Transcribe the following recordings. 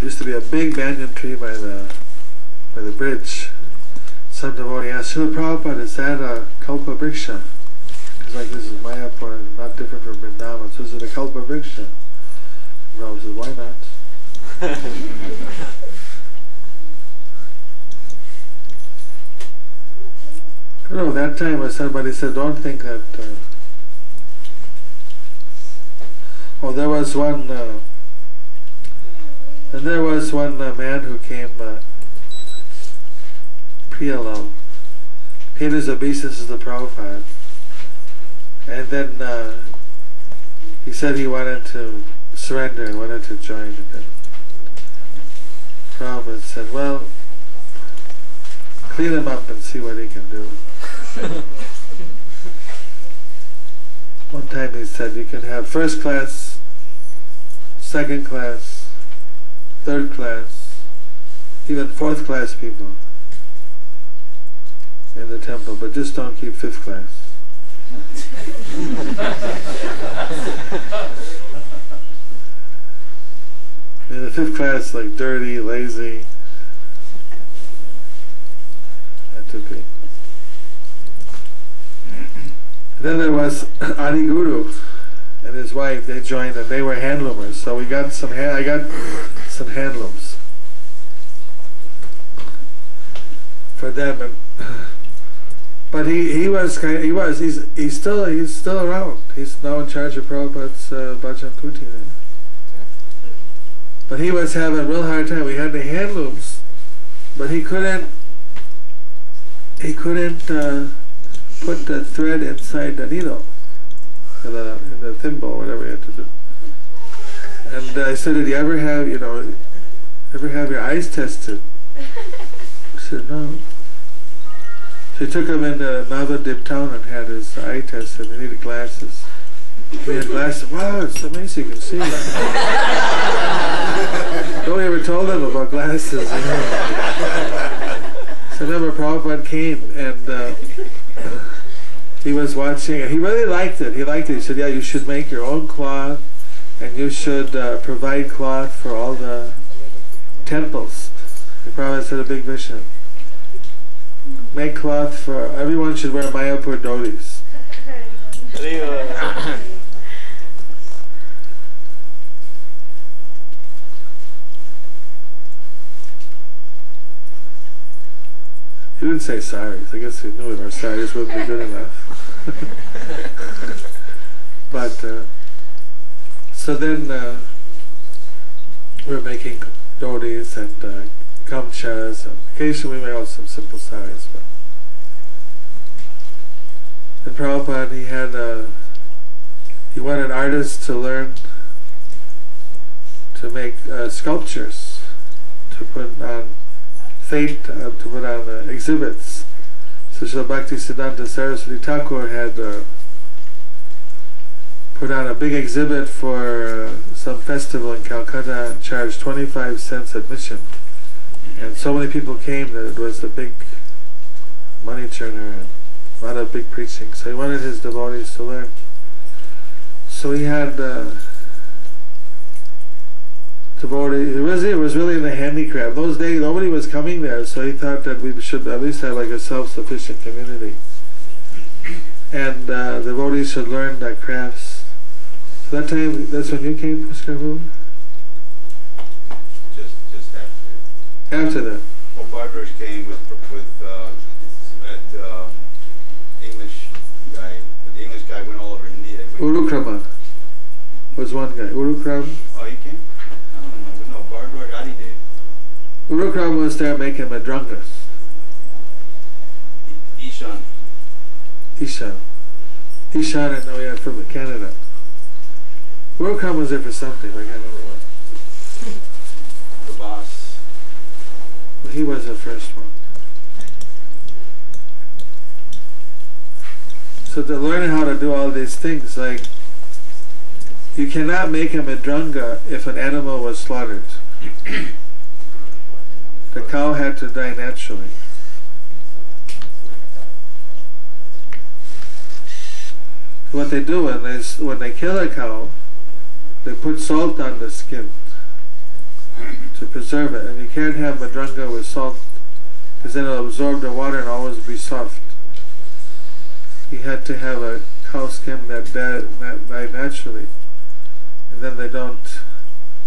used to be a big banyan tree by the bridge. Some devotee asked, Srila Prabhupada, is that a kalpa vriksha? It's like, this is Mayapur, not different from Vrindavan, so is it a kalpa vriksha? Prabhupada said, why not? I don't know, that time when somebody said, don't think that... there was one... and there was one man who came... Priyalal, paid his obeisances to Prabhupada, and then he said he wanted to surrender and wanted to join. And then Prabhupada said, well, clean him up and see what he can do. One time he said, you can have first class, second class, third class, even fourth class people in the temple, but just don't keep fifth class. The fifth class, like dirty, lazy, had to be. Then there was Adi Guru and his wife. They joined, and they were handloomers. So we got some. I got some handlooms for them, and but he's still around. He's now in charge of Prabhupada's Bhajan Kuti there. But he was having a real hard time. We had the handlooms, but he couldn't put the thread inside the needle, in the thimble, whatever he had to do. And I said, did you ever have your eyes tested? He said, no. So he took him into Navadip town and had his eye tested. He needed glasses. We had glasses. Wow, it's amazing, you can see. Nobody ever told them about glasses. So remember, Prabhupada came and he was watching, and he really liked it. He liked it. He said, yeah, you should make your own cloth, and you should provide cloth for all the temples. The Prabhupada said a big vision. Make cloth for, everyone should wear Mayapur dhotis. He didn't say saris. I guess he knew if our saris wouldn't be good enough. But so then we're making dhotis and gamchas, and occasionally we make out some simple saris. But and Prabhupada, he wanted artists to learn to make sculptures, to put on fate, to put on exhibits. So Srila Bhaktisiddhanta Saraswati Thakur had put on a big exhibit for some festival in Calcutta and charged 25 cents admission. And so many people came that it was a big money turner and a lot of big preaching. So he wanted his devotees to learn. So he had devotees. It was really the handicraft. Those days nobody was coming there, so he thought that we should at least have like a self-sufficient community. And devotees should learn the crafts. So that time, that's when you came, Pushkar Prabhu? Just after. After that. Well, Bardroj came with that English guy. But the English guy went all over India. Urukrama was one guy. Urukram. Oh, he came? I don't know. No, Bardroj Adi did. Urukram was there making madrangas. Ishan. Ishan, and we had from Canada. Urukram was there for something, I can't remember what. The boss. Well, he was the first one. So to learn how to do all these things, like, you cannot make a madranga if an animal was slaughtered. The cow had to die naturally. What they do when they kill a cow, they put salt on the skin to preserve it. And you can't have madranga with salt, because then it'll absorb the water and always be soft. You had to have a cow skin that died naturally. And then they don't,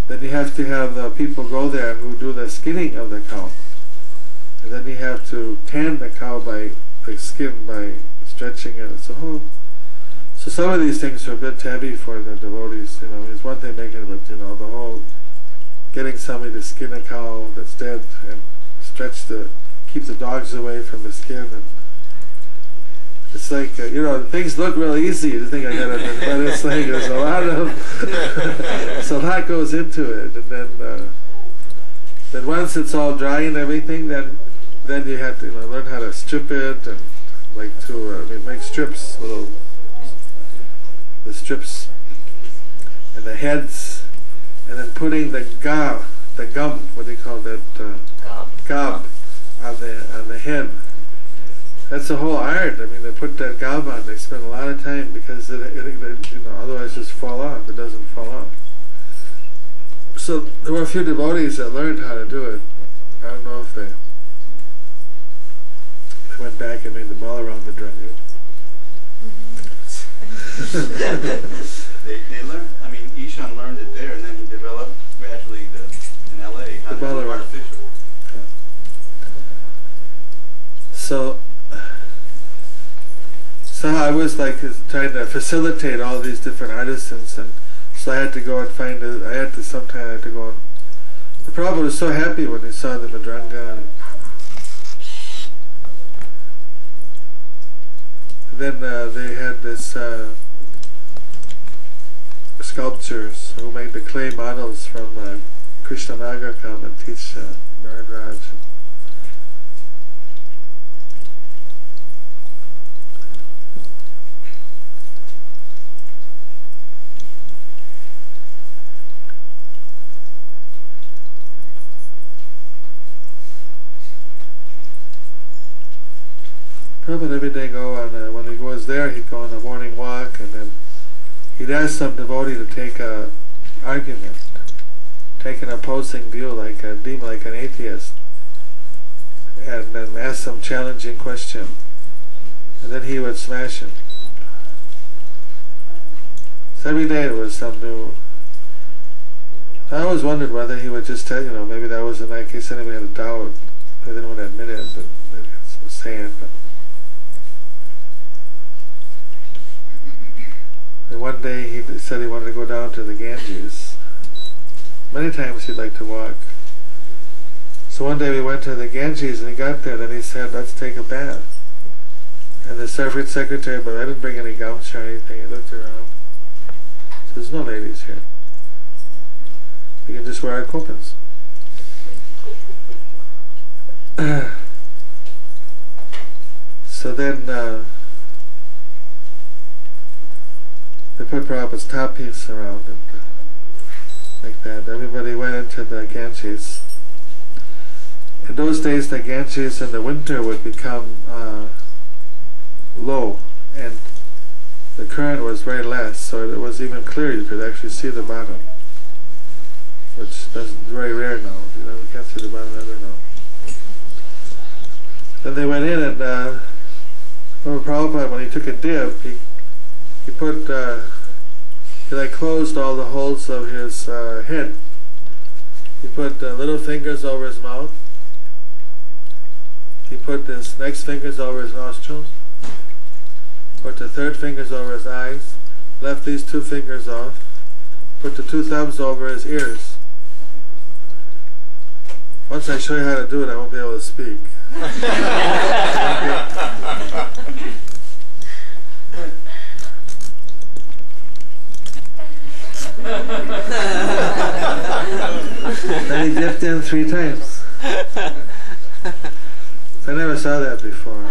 then you have to have the people go there who do the skinning of the cow. And then you have to tan the cow by the skin, by stretching it. It's a whole, so some of these things are a bit heavy for the devotees, you know. It's one thing making it, but you know, the whole getting somebody to skin a cow that's dead and keep the dogs away from the skin, and it's like you know, things look real easy. You think I got it, but it's like there's a lot of so a lot goes into it, and then once it's all dry and everything, then you have to learn how to strip it and make strips, the strips and the heads, and then putting the gum, what do you call that? Gob on the head. That's a whole art. I mean, they put that gob on. They spend a lot of time because otherwise just fall off. It doesn't fall off. So there were a few devotees that learned how to do it. I don't know if they went back and made the Balaram Madranga. They learned. I mean, Ishan learned it there, and then he developed gradually in LA how to do it artificial. Yeah. So I was like trying to facilitate all these different artisans, and so I had to go and find it. I had to go and the Prabhupada was so happy when he saw the Madranga. And then they had this sculptors who made the clay models from Krishnanagar come and teach Maharaj. Prabhupada every day go on, when he was there, he'd go on a morning walk, and then he'd ask some devotee to take a argument, take an opposing view like a demon, like an atheist, and then ask some challenging question, and then he would smash it. So every day it was some new. I always wondered whether he would just tell, maybe that was in case anybody had a doubt. They didn't want to admit it, but they'd say it. But and one day he said he wanted to go down to the Ganges. Many times he'd like to walk. So one day we went to the Ganges and he got there and he said, let's take a bath. And the secretary, but I didn't bring any gowns or anything. He looked around. So there's no ladies here. We can just wear our kopans. So then they put Prabhupada's top piece around it, like that. Everybody went into the Ganges. In those days, the Ganges in the winter would become low, and the current was very less, so it was even clear. You could actually see the bottom, which is very rare now. You can't see the bottom ever now. Then they went in, and Prabhupada, when he took a dip, he put, he closed all the holes of his head. He put little fingers over his mouth. He put his next fingers over his nostrils. Put the third fingers over his eyes. Left these two fingers off. Put the two thumbs over his ears. Once I show you how to do it, I won't be able to speak. And he dipped in 3 times. I never saw that before.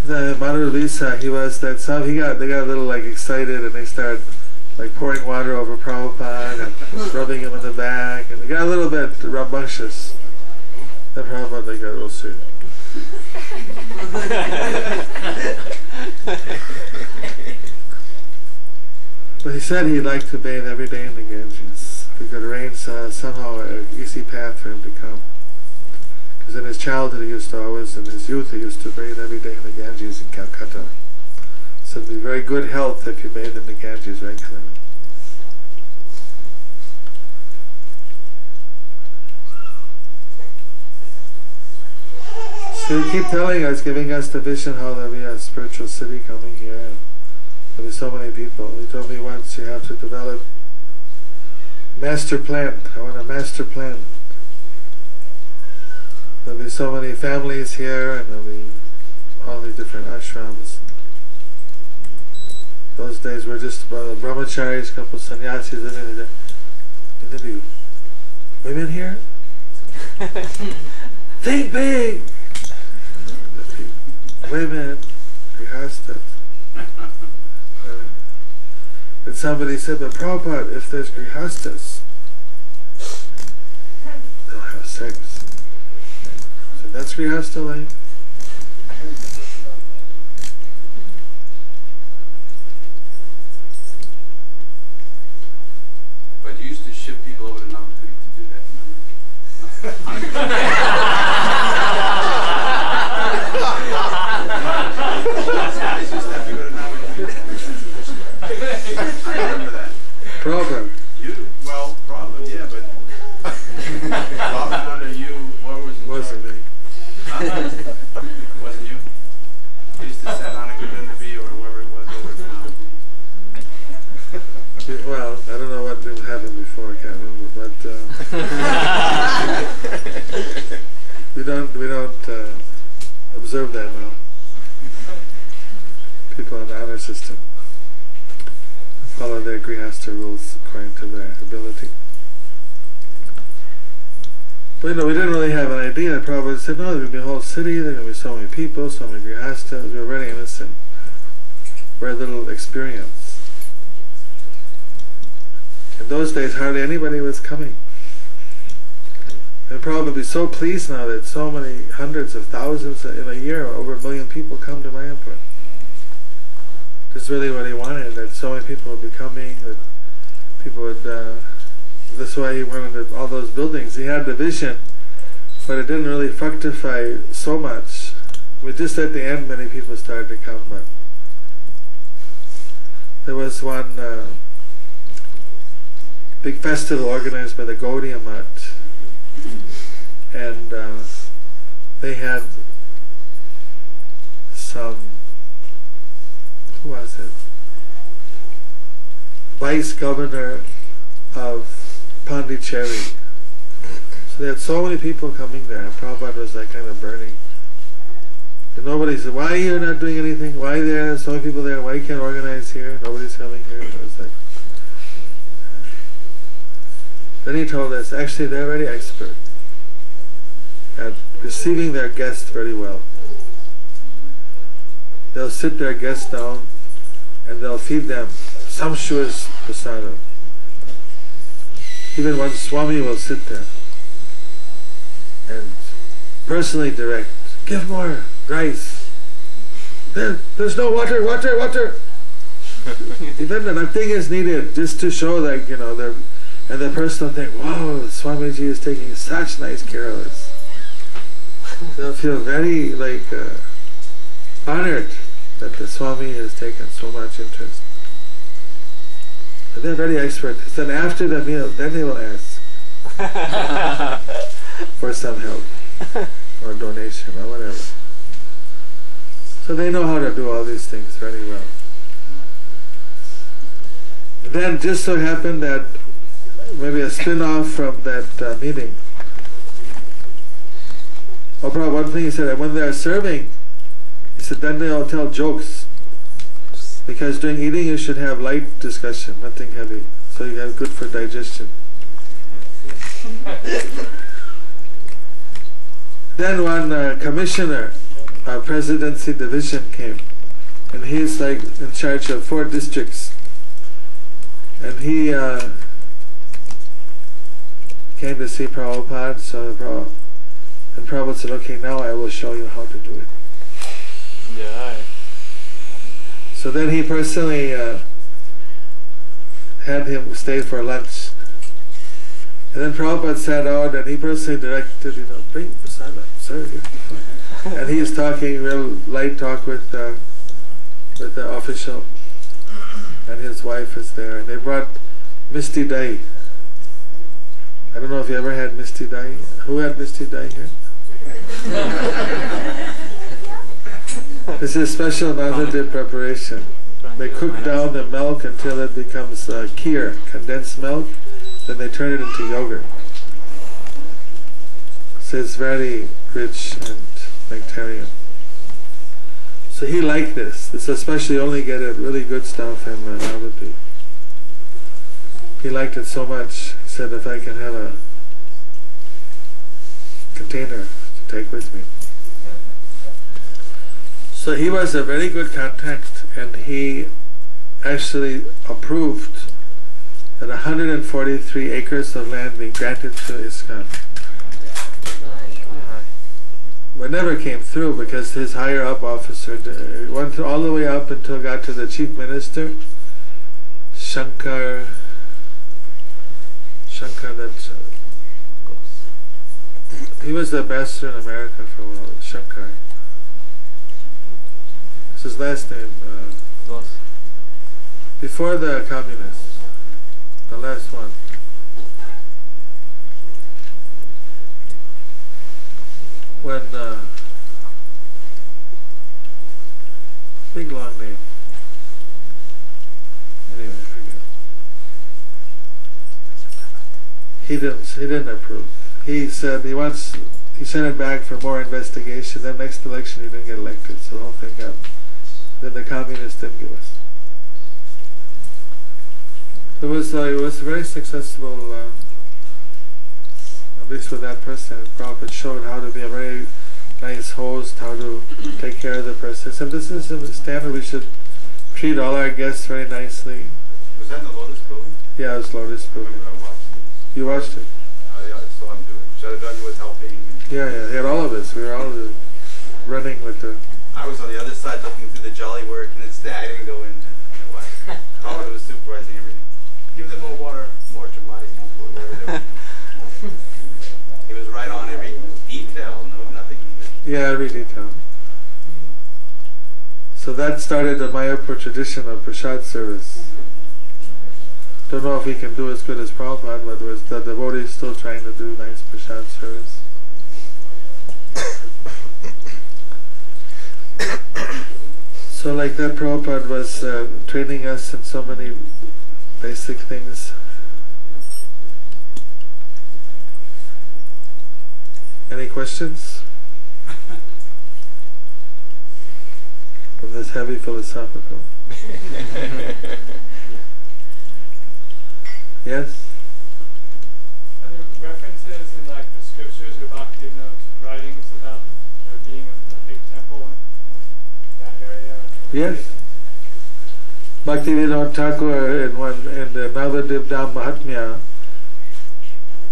The Madhur Lisa, they got a little excited, and they started pouring water over Prabhupada and rubbing him in the back, and they got a little bit rambunctious. Then Prabhupada got real sweet. So he said he'd like to bathe every day in the Ganges. If we could arrange somehow an easy path for him to come. Because in his childhood he used to always, in his youth he used to bathe every day in the Ganges in Calcutta. So it'd be very good health if you bathe in the Ganges regularly. So he keep telling us, giving us the vision how there'll be a spiritual city coming here. And there'll be so many people. He told me once you have to develop master plan. I want a master plan. There'll be so many families here, and there'll be all these different ashrams. Those days were just brahmacharis, a couple sannyasis, and there'll be women here. Think big! Women, grihastas. And somebody said, but Prabhupada, if there's grihastas, they'll have sex. So that's grihasta life. But you used to ship people over to Namahatta to do that, remember? I remember that. Problem. Well, problem, yeah, but problem under you, what was it? Wasn't me. Wasn't you? You used to send on a good interview or whoever it was over to Namahatta. Well, I don't know what happened before, I can't remember, but we don't observe that now. People in the honor system follow their grihasta rules according to their ability. But we didn't really have an idea. Prabhupada said, no, there's going to be a whole city, there's going to be so many people, so many grihastas. We were very innocent. Very little experience. In those days, hardly anybody was coming. And Prabhupada would be so pleased now that so many hundreds of thousands in a year, over 1 million people come to Mayapur. This is really what he wanted, that so many people would be coming, that people would, that's why he wanted all those buildings. He had the vision, but it didn't really fructify so much. Just at the end, many people started to come, but there was one big festival organized by the Gaudiya Math, and they had some, who was it? Vice governor of Pondicherry. So they had so many people coming there, and Prabhupada was like kind of burning. And nobody said, why are you not doing anything? Why there are so many people there? Why you can't organize here? Nobody's coming here. It was like. Then he told us, actually they're very expert at receiving their guests very well. They'll sit their guests down and they'll feed them sumptuous prasadam. Even one Swami will sit there and personally direct, give more rice. There's no water. Even nothing is needed, just to show that, and the person will think, wow, Swamiji is taking such nice care of us. They'll feel very honored that the Swami has taken so much interest. But they're very expert. Then after the meal, then they will ask for some help or donation or whatever. So they know how to do all these things very well. And then just so happened that maybe a spin-off from that meeting. Oh, bro, one thing he said, that when they're serving, he said, then they'll tell jokes. Because during eating you should have light discussion, nothing heavy. So you have good for digestion. Then one commissioner, presidency division came. And he's in charge of 4 districts. And he came to see Prabhupada, and Prabhupada said, okay, now I will show you how to do it. Yeah. So then he personally had him stay for lunch. And then Prabhupada sat out and he personally directed, bring prasada, sir. And he was talking real light talk with the official, and his wife is there, and they brought Misti Dai. I don't know if you ever had Misti Dai. Who had Misti Dai here? This is special Namahatta preparation. They cook down the milk until it becomes kheer, condensed milk, then they turn it into yogurt. So it's very rich and nectarian. So he liked this. This especially only get it really good stuff in Navadvip. He liked it so much, he said, if I can have a container to take with me. So he was a very good contact, and he actually approved that 143 acres of land be granted to ISKCON. But never came through because his higher up officer went all the way up until got to the chief minister, Shankar, he was the ambassador in America for a while, Shankar. It's his last name. Before the communists, the last one. When big long name. Anyway, I forget. He didn't approve. He said he sent it back for more investigation. Then next election he didn't get elected, so the whole thing got. Then the communists didn't give us. It was very successful. At least with that person, Prabhupada showed how to be a very nice host, how to take care of the person. So this is the standard. We should treat all our guests very nicely. Was that in the Lotus program? Yeah, it was Lotus program. I watched it. You watched it? Yeah, so I'm doing. Shadadani was helping. Yeah, he had all of us. We were all running with the... I was on the other side looking through the jolly work, and I didn't go in. Howard was supervising everything. Give them more water, more tamales, more food, whatever they were. He was right on every detail, nothing. Yeah, every detail. So that started the Mayapur tradition of prasad service. Don't know if he can do as good as Prabhupada, but was the devotees still trying to do nice prasad service. So like that, Prabhupada was training us in so many basic things. Any questions? From this heavy philosophical. Yes? Are there references in like the scriptures or Bhaktivinoda's writings about there being a big temple in that area? Yes. Bhaktivinoda Thakur in the Navadvip Dham Mahatmya,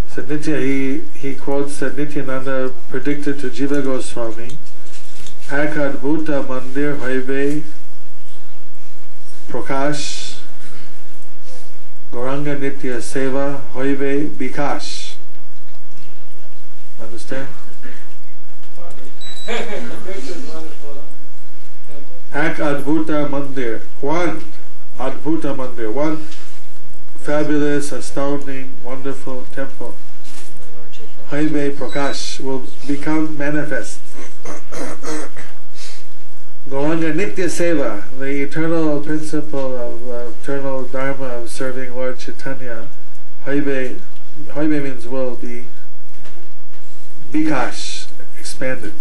so he quotes that Nityananda predicted to Jiva Goswami, Ek Adbhuta Mandir Hoibe Prakash Gauranga Nitya Seva Hoive Bikash. Understand? Ek Adbhuta Mandir. One Adbhuta Mandir. One fabulous, astounding, wonderful temple. Hoive Prakash will become manifest. Gauranga Nitya Seva, the eternal principle of eternal dharma of serving Lord Chaitanya. Hoive means will be Bikash, expanded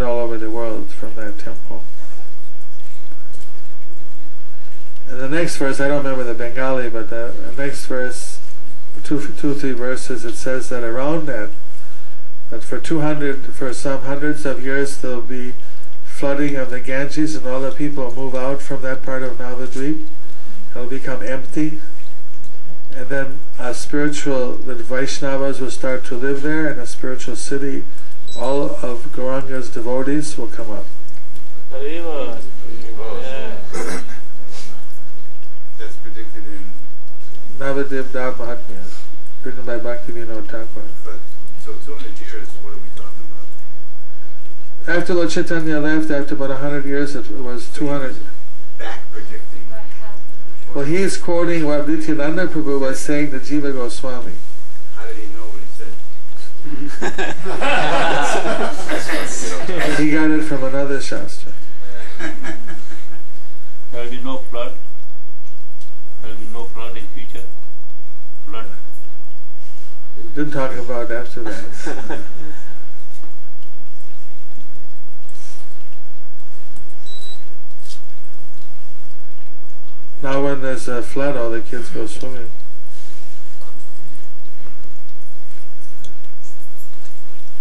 all over the world from that temple. And the next verse, I don't remember the Bengali, but the next verse, two, 3 verses, it says that around that for some hundreds of years there'll be flooding of the Ganges and all the people move out from that part of Navadvip. It'll become empty. And then the Vaishnavas will start to live there, and a spiritual city, all of Gauranga's devotees will come up. predicted in. Navadip Mahatmya, written by Bhaktivinoda Thakur. But so 200 years. What are we talking about? After Lord Chaitanya left, after about 100 years, it was 200. Back predicting. Well, he is quoting what Nityananda Prabhu was saying to Jiva Goswami. How did he know what he said? He got it from another shastra. There will be no flood. There will be no flood in future. Flood. Didn't talk about after that. Now when there's a flood, all the kids go swimming.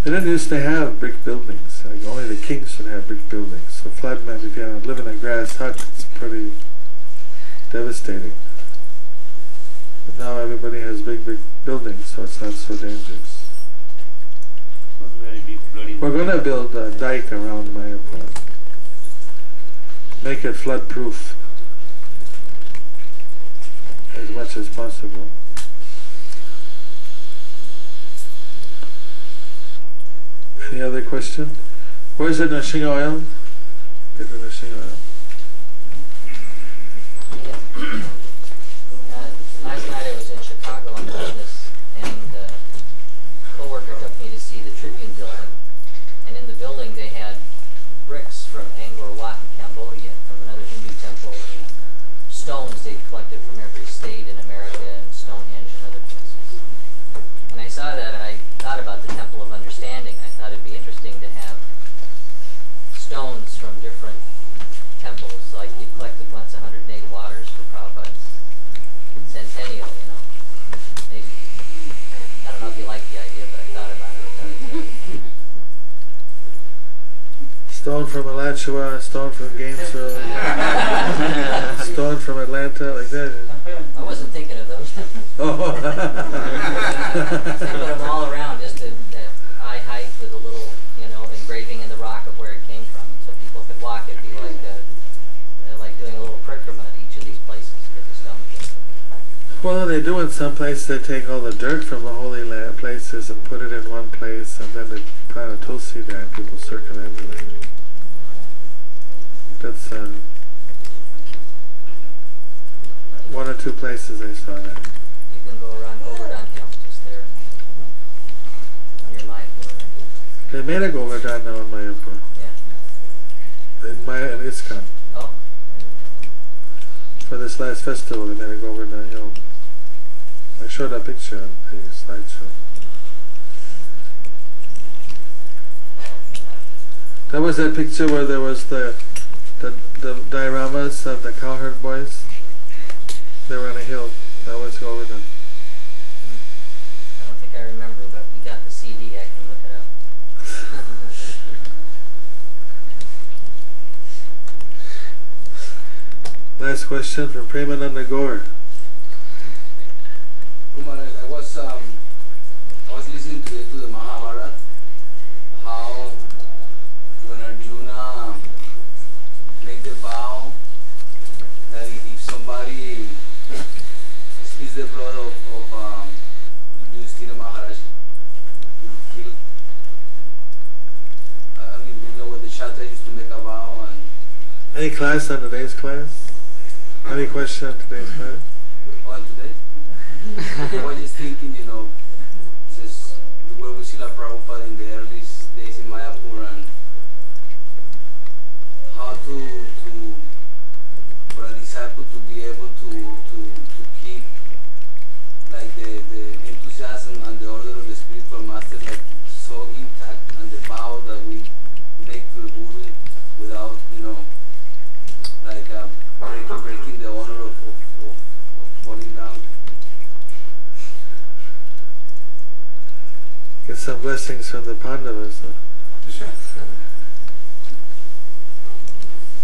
They didn't used to have brick buildings. Like only the kings should have brick buildings. So floodmen, if you live in a grass hut, it's pretty devastating. But now everybody has big buildings, so it's not so dangerous. Not very big flooding. We're going to build a dike around Mayapur. Make it flood proof as much as possible. Any other question? Where's the nursing oil? Get the nursing oil. Last night I was in Chicago on business, and a co-worker took me to see the Tribune building. And in the building they had bricks from Angkor Wat in Cambodia, from another Hindu temple, and stones they'd collected from every state in America, and Stonehenge and other places. And I saw that, and I thought about the Temple of Understanding. I thought it'd be interesting to have stones from different temples, like he collected once 108 waters for Prabhupada's centennial, you know. Maybe. I don't know if you like the idea, but I thought about it. I thought it Stone from Alachua, stone from Gainesville, stone from Atlanta, like that. I wasn't thinking of those. Oh. They put them all around, just at eye height with a little, you know, engraving in the rock of where it came from, so people could walk. It'd be like doing a little prikrama at each of these places because the stone came from. Well, they do in some places. They take all the dirt from the holy land places and put it in one place, and then they plant a tulsi there, and people circumambulate it. That's one or two places I saw that. You can go around Govardhan Hill, just there near Mayapur. They made a Govardhan now in Mayapur. Yeah. In ISKCON. Oh. For this last festival, they made a Govardhan Hill. I showed a picture on the slideshow. That was that picture where there was the dioramas of the cowherd boys. They were on a hill. That was Govardhan. I don't think I remember, but we got the CD. I can look it up. Last question from Premananda Gaur. I was listening to the Mahabharata, how when Arjuna make the vow that if somebody spills the blood of Yudhishthira Maharaj, he will kill. I mean, you know, when the Kshatriya used to make a vow. And Any class on today's class? Any question on today's class? on today, I was just thinking, you know, since where we see La Prabhupada in the early days in Mayapur, and how to for a disciple to be able to keep like the enthusiasm and the order of the spiritual master like so intact, and the vow that we make to the Guru without, you know, like breaking the honor of falling down. Get some blessings from the Pandavas. Huh?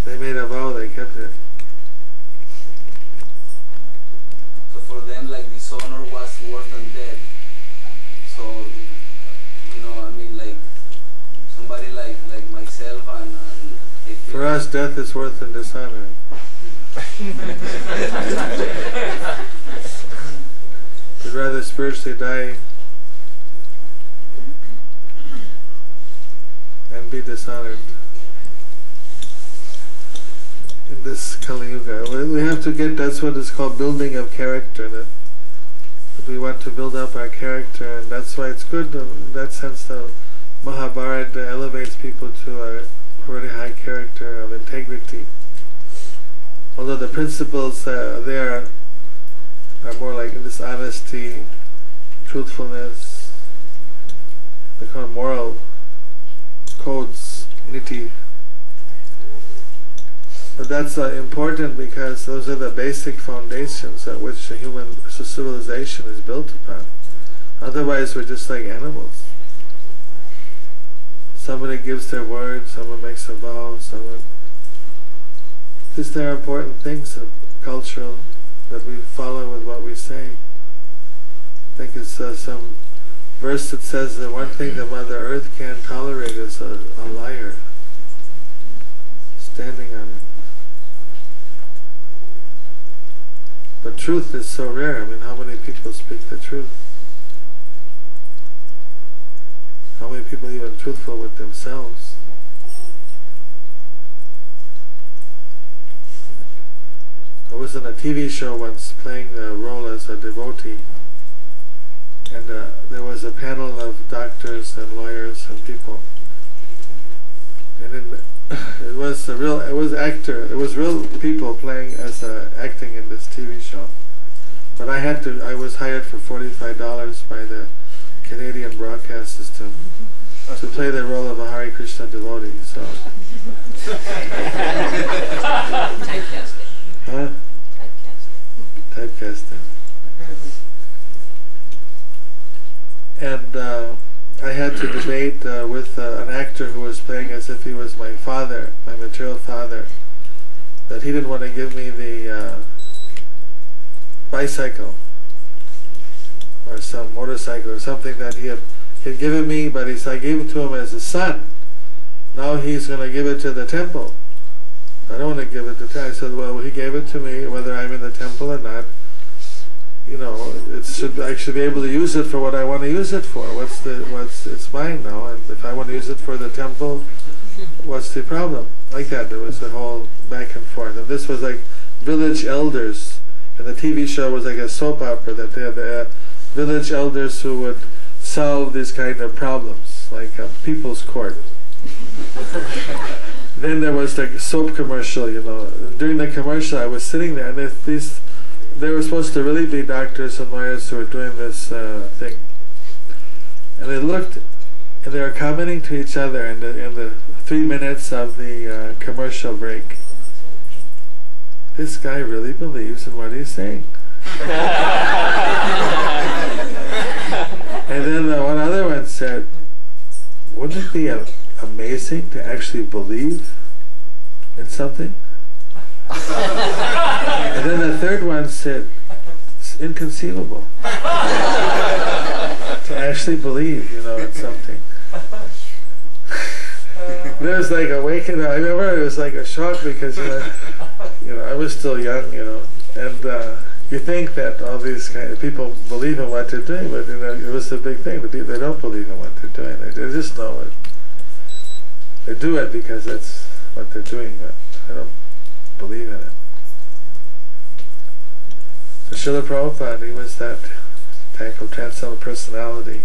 They made a vow, they kept it. So for them, like, this honor was worse than death. So, you know, I mean, like, somebody like myself and I feel For us, death is worse than dishonor. They'd rather spiritually die and be dishonored in this Kali Yuga. We have to get, that's what is called building of character. That we want to build up our character, and that's why it's good in that sense that Mahabharata elevates people to a very high character of integrity. Although the principles there are more like this honesty, truthfulness, they call moral codes, niti. But that's important because those are the basic foundations at which a human civilization is built upon. Otherwise we're just like animals. Somebody gives their word, someone makes a vow, these are important things of cultural that we follow with what we say. I think it's some verse that says that one thing that Mother Earth can't tolerate is a liar standing on it. But truth is so rare. I mean, how many people speak the truth? How many people are even truthful with themselves? I was in a TV show once playing the role as a devotee, and there was a panel of doctors and lawyers and people, and it was real people playing as acting in this TV show. But I was hired for $45 by the Canadian broadcast system to play the role of a Hare Krishna devotee. So. Typecasting. Huh? Typecasting. And I had to debate with an actor who was playing as if he was my father, my material father, that he didn't want to give me the bicycle or some motorcycle or something that he had given me, but I gave it to him as a son. Now he's going to give it to the temple. I don't want to give it to I said, well, he gave it to me, whether I'm in the temple or not. You know, I should be able to use it for what I want to use it for. It's mine now, and if I want to use it for the temple, what's the problem? Like that, there was a whole back and forth. And this was like village elders, and the TV show was like a soap opera that they had the village elders who would solve these kind of problems, like a people's court. Then there was the soap commercial, you know. During the commercial, I was sitting there, and they were supposed to really be doctors and lawyers who were doing this thing. And they looked, and they were commenting to each other in the 3 minutes of the commercial break. This guy really believes in what he's saying. And then one other one said, wouldn't it be amazing to actually believe in something? And then the third one said, it's inconceivable to actually believe, you know, in something. There was like a waking up. I remember it was like a shock because, you know, I was still young, you know, and you think that all these kind of people believe in what they're doing, but you know, it was a big thing. They don't believe in what they're doing. They just know it. They do it because that's what they're doing, but they don't believe in it. So Srila Prabhupada, he was that type of transcendental personality.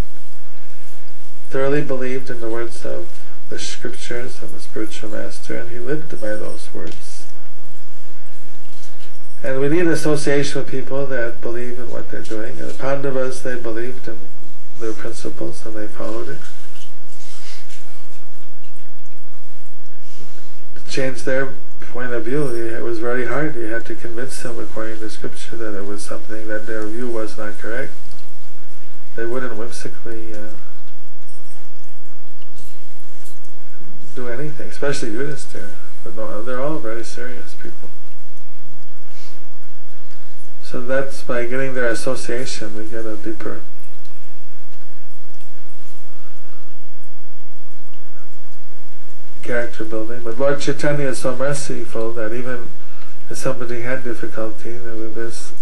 Thoroughly believed in the words of the scriptures and the spiritual master, and he lived by those words. And we need association with people that believe in what they're doing. And the Pandavas, they believed in their principles and they followed it. To change their point of view, it was very hard. You had to convince them, according to scripture, that it was something that their view was not correct. They wouldn't whimsically do anything, especially Yudhisthira. But no, they're all very serious people. So that's by getting their association, we get a deeper character building. But Lord Chaitanya is so merciful that even if somebody had difficulty, there's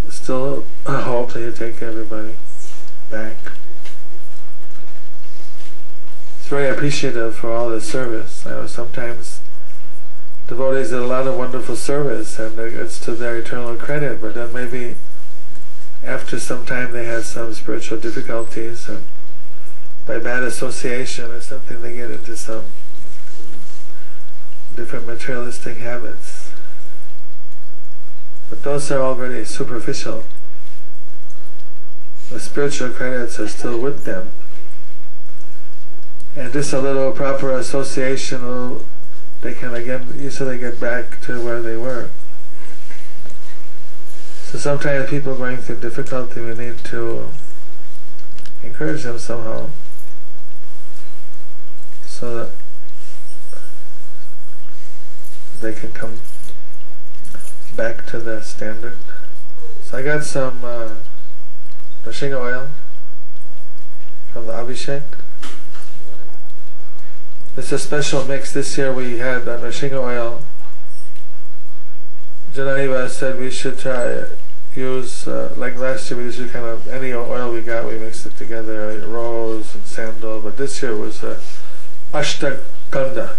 still a hope that you take everybody back. It's very appreciative for all this service. I know sometimes devotees did a lot of wonderful service and it's to their eternal credit, but then maybe after some time they had some spiritual difficulties, and by bad association or something they get into some different materialistic habits. But those are all very superficial. The spiritual credits are still with them. And just a little proper association, they can again easily get back to where they were. So sometimes people going through difficulty, we need to encourage them somehow, so that they can come back to the standard. So I got some Narasimha oil from the Abhishek. It's a special mix. This year we had Narasimha oil. Jananiva said we should try use, like last year we used kind of any oil we got, we mixed it together, like rose and sandal, but this year was Ashtagandha.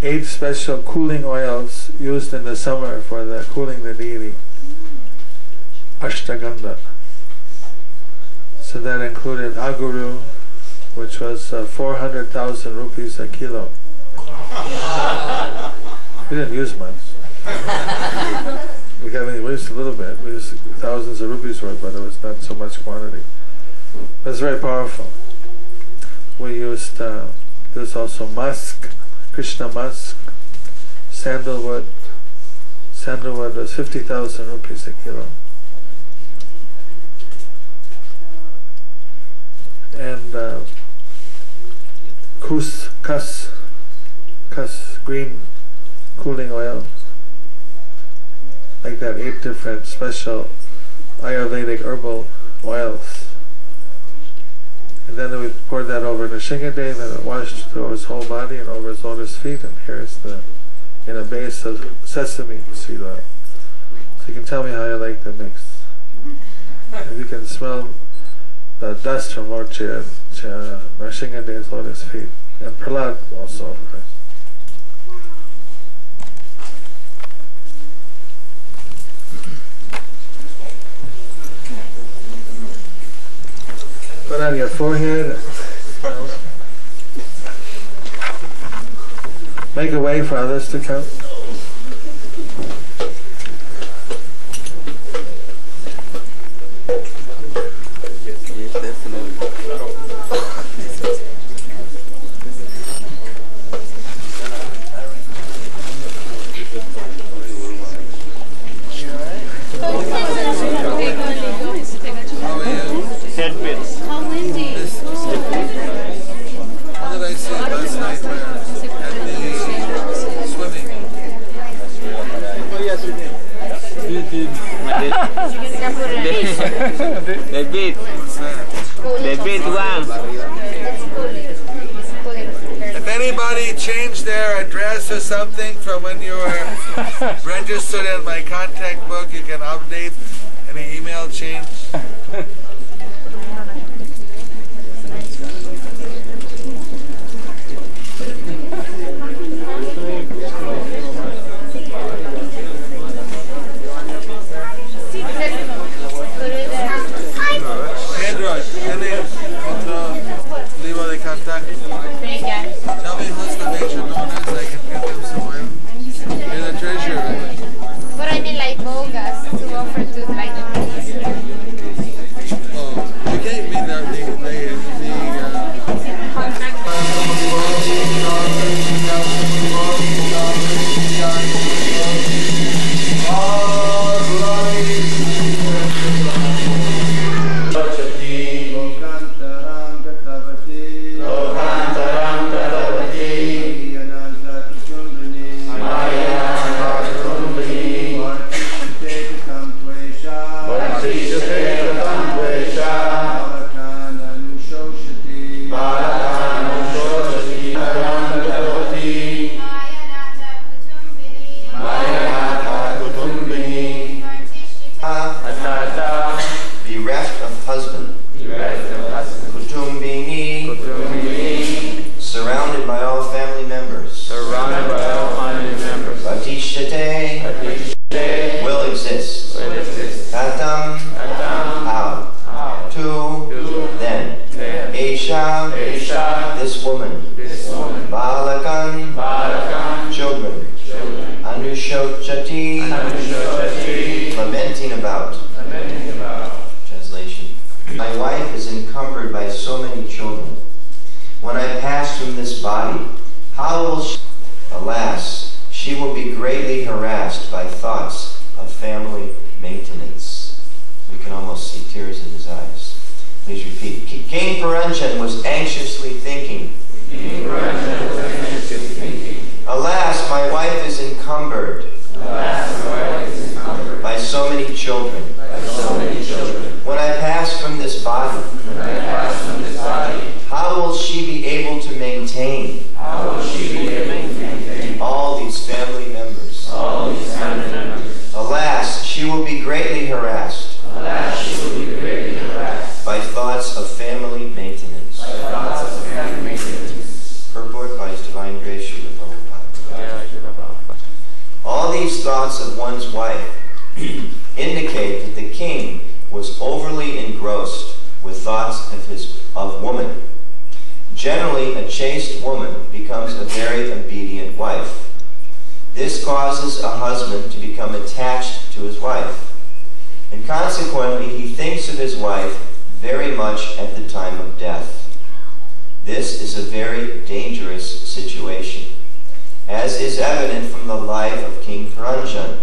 8 special cooling oils used in the summer for the cooling the deity. Ashtagandha. So that included aguru, which was 400,000 rupees a kilo. We didn't use much. We used a little bit. We used thousands of rupees worth, but it was not so much quantity. It was very powerful. We used, there's also musk, Krishna musk, sandalwood. Sandalwood was 50,000 rupees a kilo. And kuss, green cooling oil. Like that, 8 different special Ayurvedic herbal oils. And then we poured that over Nrsingadev, and it washed through his whole body and over his lotus feet, and here's in a base of sesame seed oil. So you can tell me how you like the mix. And you can smell the dust from Lord Nrsingadev's lotus feet. And Prahlad also, of course. Put on your forehead. Make a way for others to come. Yes, definitely. How windy. What did I say last night at the swimming? The beat. The beat one. If anybody changed their address or something from when you were registered in my contact book, you can update any email change. Libro de contacto. Tell me who's the major donors, I can give them some oil. You're the treasurer, right? But I mean like bogas to offer to like the minister. will exist. Tatam, how? To, then. Esha, this woman. Balakan, children. Anushochati, lamenting about. Translation. My wife is encumbered by so many children. When I pass from this body, how will she? Alas, she will be greatly harassed by thoughts of family maintenance. We can almost see tears in his eyes. Please repeat. King Puranjan was anxiously thinking. Alas, my wife is encumbered by so many children. When I pass from this body, how will she be able to maintain all these family members? Alas, she will be greatly harassed by thoughts of family maintenance. Purport by His Divine Grace, Srila Prabhupada. All these thoughts of one's wife indicate that the king was overly engrossed with thoughts of woman. Generally, a chaste woman becomes a very obedient wife. This causes a husband to become attached to his wife, and consequently he thinks of his wife very much at the time of death. This is a very dangerous situation, as is evident from the life of King Puranjan.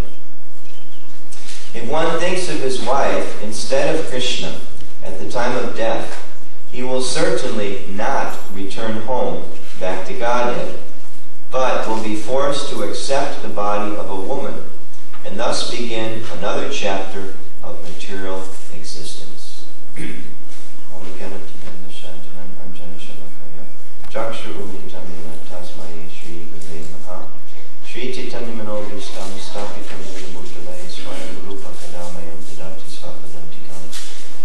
If one thinks of his wife instead of Krishna at the time of death, he will certainly not return home back to Godhead, but will be forced to accept the body of a woman, and thus begin another chapter of material existence. Shri Chaitanya Manobhistam Stapitam Bhutale Swayam Rupa Kadamayam Tadati Svapadantikam.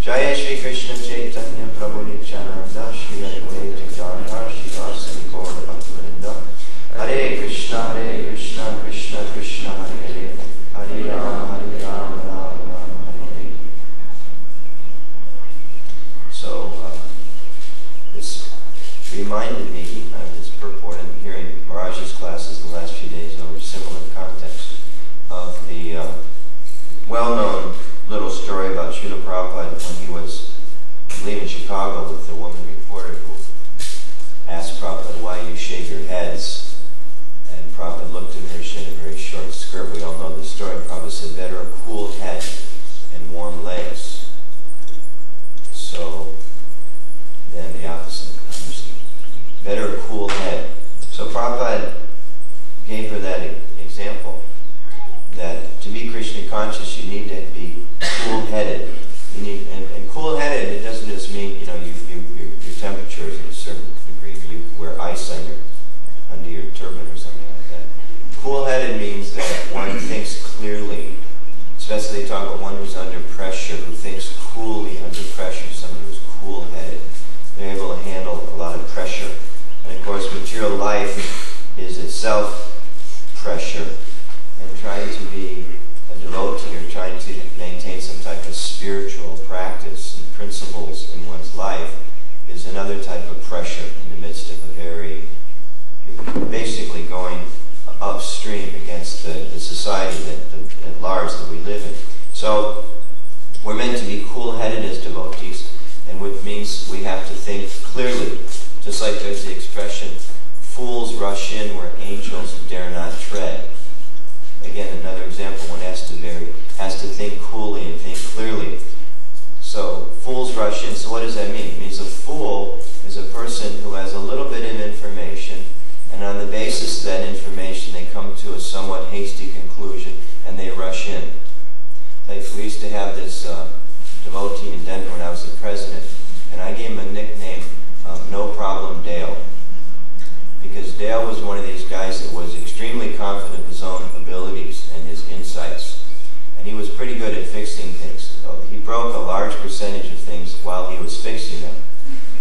Jaya Shri Krishna Chaitanya Prabhu Nityananda Shri Advaita Gadadhar Shivasari Gaura Bhaktivinoda. Hare Krishna Krishna Krishna Hare Hare Hare Rama Rama Rama Hare Hare. So this reminded me of this purport and hearing Maharaj's classes the last few days over similar context of the well-known little story about Srila Prabhupada when he was, I believe, in Chicago with the woman reporter who asked Prabhupada, why you shave your heads? And Prabhupada looked at her, she had a very short skirt. We all know the story. Prabhupada said, better a cool head and warm legs. So then the opposite. Better a cool head. So Prabhupada gave her that example, that to be Krishna conscious you need to be cool-headed. You need, and cool-headed, it doesn't just mean, your temperature is at a certain degree, you wear ice under your turban or something like that. Cool-headed means that one thinks clearly, especially they talk about one who's under pressure, who thinks coolly under pressure, somebody who's cool-headed. They're able to handle a lot of pressure. And of course, material life is itself pressure. And trying to be a devotee or trying to maintain some type of spiritual practice and principles in one's life is another type of pressure in the midst of a very, basically going upstream against the society at large that we live in. So we're meant to be cool-headed as devotees, and which means we have to think clearly. Just like there's the expression, fools rush in where angels dare not tread. Again, another example, one has to think coolly and think clearly. So, fools rush in, so what does that mean? It means a fool is a person who has a little bit of information, and on the basis of that information they come to a somewhat hasty conclusion, and they rush in. Like, we used to have this devotee in Denver when I was the president, and I gave him a nickname, No Problem Dale, because Dale was one of these guys that was extremely confident of his own abilities and his insights, and he was pretty good at fixing things. He broke a large percentage of things while he was fixing them,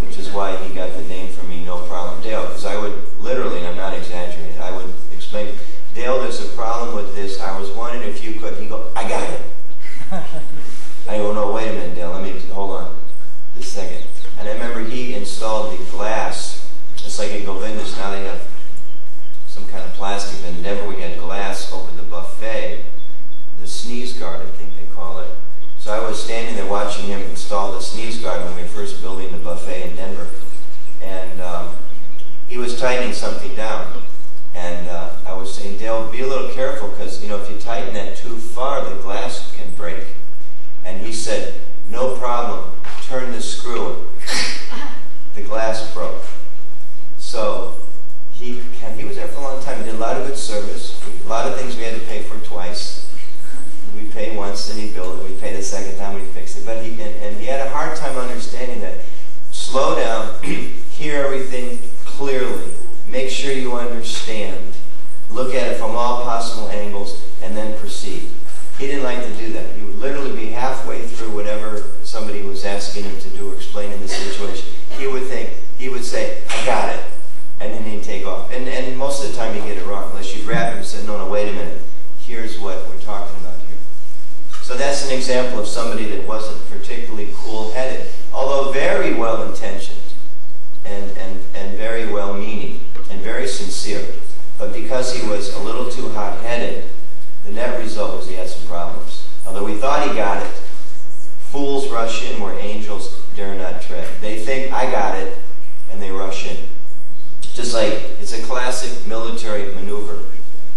which is why he got the name for me, No Problem Dale, because I would literally, and I'm not exaggerating, I would explain, Dale, there's a problem with this. I was wondering if you could. He'd go, I got it. I go, no, wait a minute, Dale, hold on just a second. And I remember he installed the glass, just like in Govinda's, now they have some kind of plastic, but in Denver we had glass over the buffet, the sneeze guard, I think they call it. So I was standing there watching him install the sneeze guard when we were first building the buffet in Denver. And he was tightening something down. And I was saying, Dale, be a little careful, because if you tighten that too far, the glass can break. And he said, no problem, turn the screw. The glass broke. So he was there for a long time. He did a lot of good service. A lot of things we had to pay for twice. We paid once and he billed it. We paid the second time we fixed it. But he had a hard time understanding that. Slow down, hear everything clearly, make sure you understand, look at it from all possible angles, and then proceed. He didn't like to do that. He would literally be halfway through whatever somebody was asking him to do or explaining the situation. He would say, I got it, and then he'd take off. And most of the time he'd get it wrong, unless you grab him and say, no, wait a minute, here's what we're talking about here. So that's an example of somebody that wasn't particularly cool-headed, although very well-intentioned and very well-meaning and very sincere. But because he was a little too hot-headed, the net result was he had some problems. Although we thought he got it, fools rush in where angels dare not tread. They think, I got it, and they rush in. Just like it's a classic military maneuver.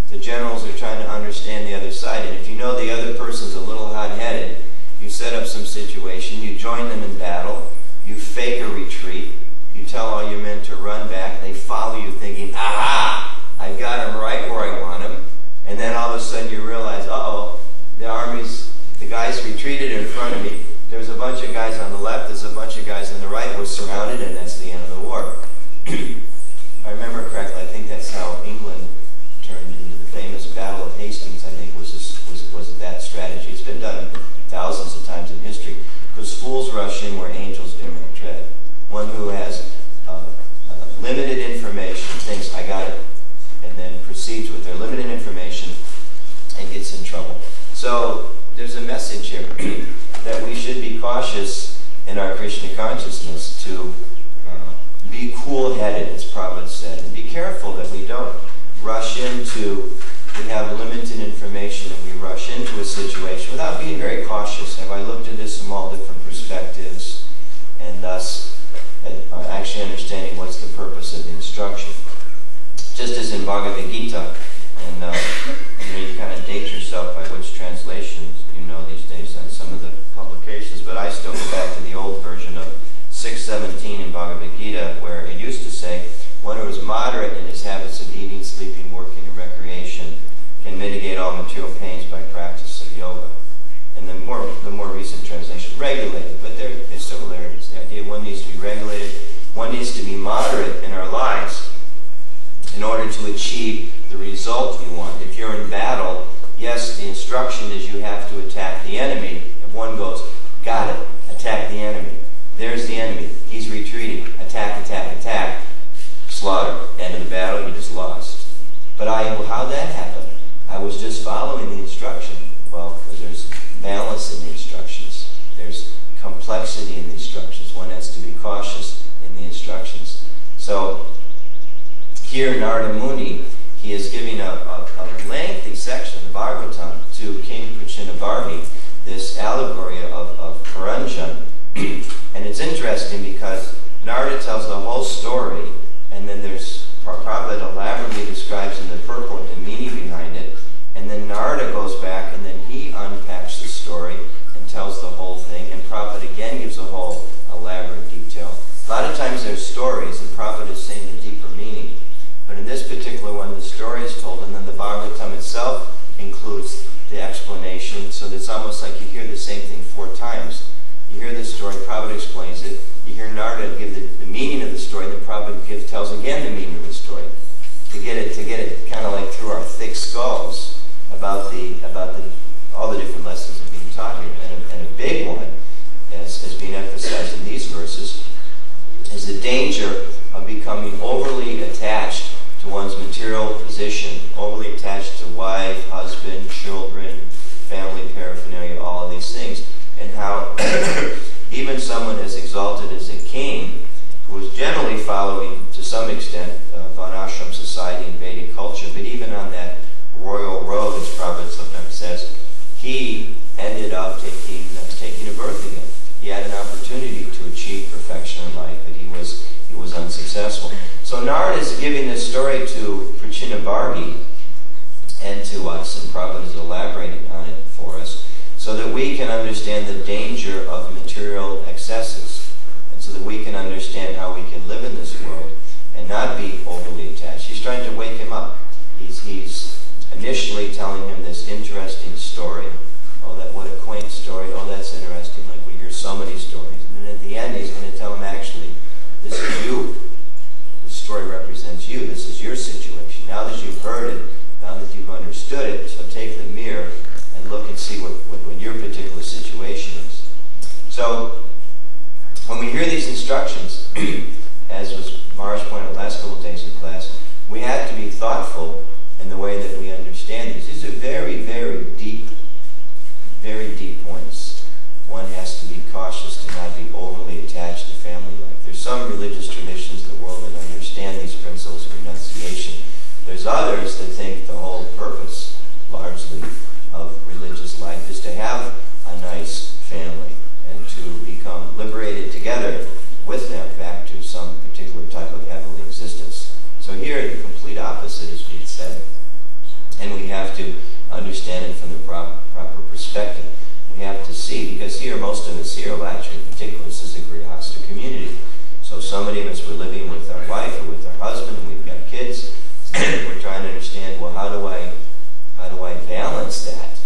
The generals are trying to understand the other side, and if you know the other person's a little hot-headed, you set up some situation, you join them in battle, you fake a retreat, you tell all your men to run back, they follow you thinking, aha, I've got him right where I want him, and then all of a sudden you realize, uh-oh, the guys retreated in front of me, there's a bunch of guys on the left, there's a bunch of guys on the right, we're surrounded, and that's the end of the war. If I remember correctly, I think that's how England turned into the famous Battle of Hastings, I think was that strategy. It's been done thousands of times in history, because fools rush in where angels do not tread. One who has limited information thinks, I got it, and then proceeds with their limited information and gets in trouble. So there's a message here that we should be cautious in our Krishna consciousness to be cool-headed, as Prabhupada said, and be careful that we don't rush into, we have limited information and we rush into a situation without being very cautious. Have I looked at this from all different perspectives, and thus actually understanding what's the purpose of the instruction. Just as in Bhagavad Gita, and you kind of date yourself by which translations you know these days on some of the publications, but I still go back to the old version of 6:17 in Bhagavad Gita, where it used to say, one who is moderate in his habits of eating, sleeping, working, and recreation can mitigate all material pains by practice of yoga. And the more recent translation, regulated, but there's similarities. The idea one needs to be regulated, one needs to be moderate in our lives in order to achieve the result you want. If you're in battle, yes, the instruction is you have to attack the enemy. If one goes, got it, attack the enemy. There's the enemy. He's retreating. Attack, attack, attack. Slaughter. End of the battle, you just lost. But how'd that happen? I was just following the instruction. Well, because there's balance in the instructions. There's complexity in the instructions. One has to be cautious in the instructions. So, here Narada Muni, he is giving a lengthy section of the Bhagavatam to King Prachinavarhi, this allegory of Paranjan. And it's interesting because Narada tells the whole story, and then there's Prabhupada elaborately describes in the purport the meaning behind it, and then Narada goes back and then he unpacks the story and tells the whole thing, and Prabhupada again gives a whole elaborate detail. A lot of times there's stories, and Prabhupada is saying the deeper meaning. But in this particular one, the story is told, and then the Bhagavatam itself includes the explanation, so that it's almost like you hear the same thing 4 times. You hear this story, Prabhupada explains it, you hear Narada give the meaning of the story, and then Prabhupada tells again the meaning of the story. To get it kind of like through our thick skulls about all the different lessons that are being taught here. And a big one, as being emphasized in these verses, is the danger of becoming overly attached to one's material position, overly attached to wife, husband, children, family paraphernalia, all of these things, and how even someone as exalted as a king, who was generally following, to some extent, Varnashram society and Vedic culture, but even on that royal road, as Prabhupada sometimes says, he ended up taking a birth again. He had an opportunity to achieve perfection in life, but he was unsuccessful. So Narada is giving this story to Prachinabarhi and to us, and Prabhupada is elaborating on it for us, so that we can understand the danger of material excesses, and so that we can understand how we can live in this world and not be overly attached. He's trying to wake him up. He's initially telling him this interesting story. Oh, what a quaint story. Oh, that's interesting. Like we hear so many stories. And then at the end, he's going to tell him, actually, this is you. This story represents you. This is your situation. Now that you've heard it, now that you've understood it, so take the mirror and look and see what your particular situation is. So, when we hear these instructions, as was Maharaj pointed out last couple of days in class, we have to be thoughtful in the way that we understand these. These are very, very deep points. One has to be cautious to not be overly attached to family life. There's some religious traditions in the world that understand these principles of renunciation. There's others that think the whole purpose, largely, of religious life is to have a nice family and to become liberated together with them back to some particular type of heavenly existence. So here, the complete opposite is being said. And we have to understand it from the proper perspective. We have to see, because here, most of us here, Alachua in particular, this is a Grihastha community. So many of us were living with our wife or with our husband, and we've got kids. We're trying to understand, well, how do I balance that?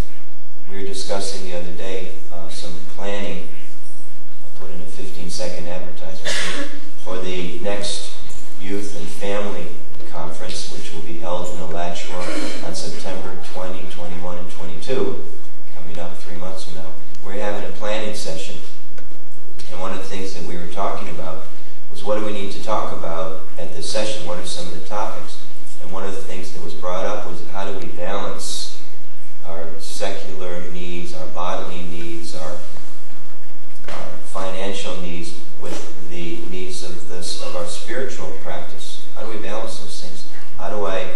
We were discussing the other day some planning. I'll put in a 15-second advertisement for the next Youth and Family Conference, which will be held in Alachua on September 20, 21, and 22, coming up 3 months from now. We're having a planning session, and one of the things that we were talking about was what do we need to talk about at this session? What are some of the topics? And one of the things that was brought up was how do we balance our secular needs, our bodily needs, our financial needs with the needs of our spiritual practice? How do we balance those things? How do I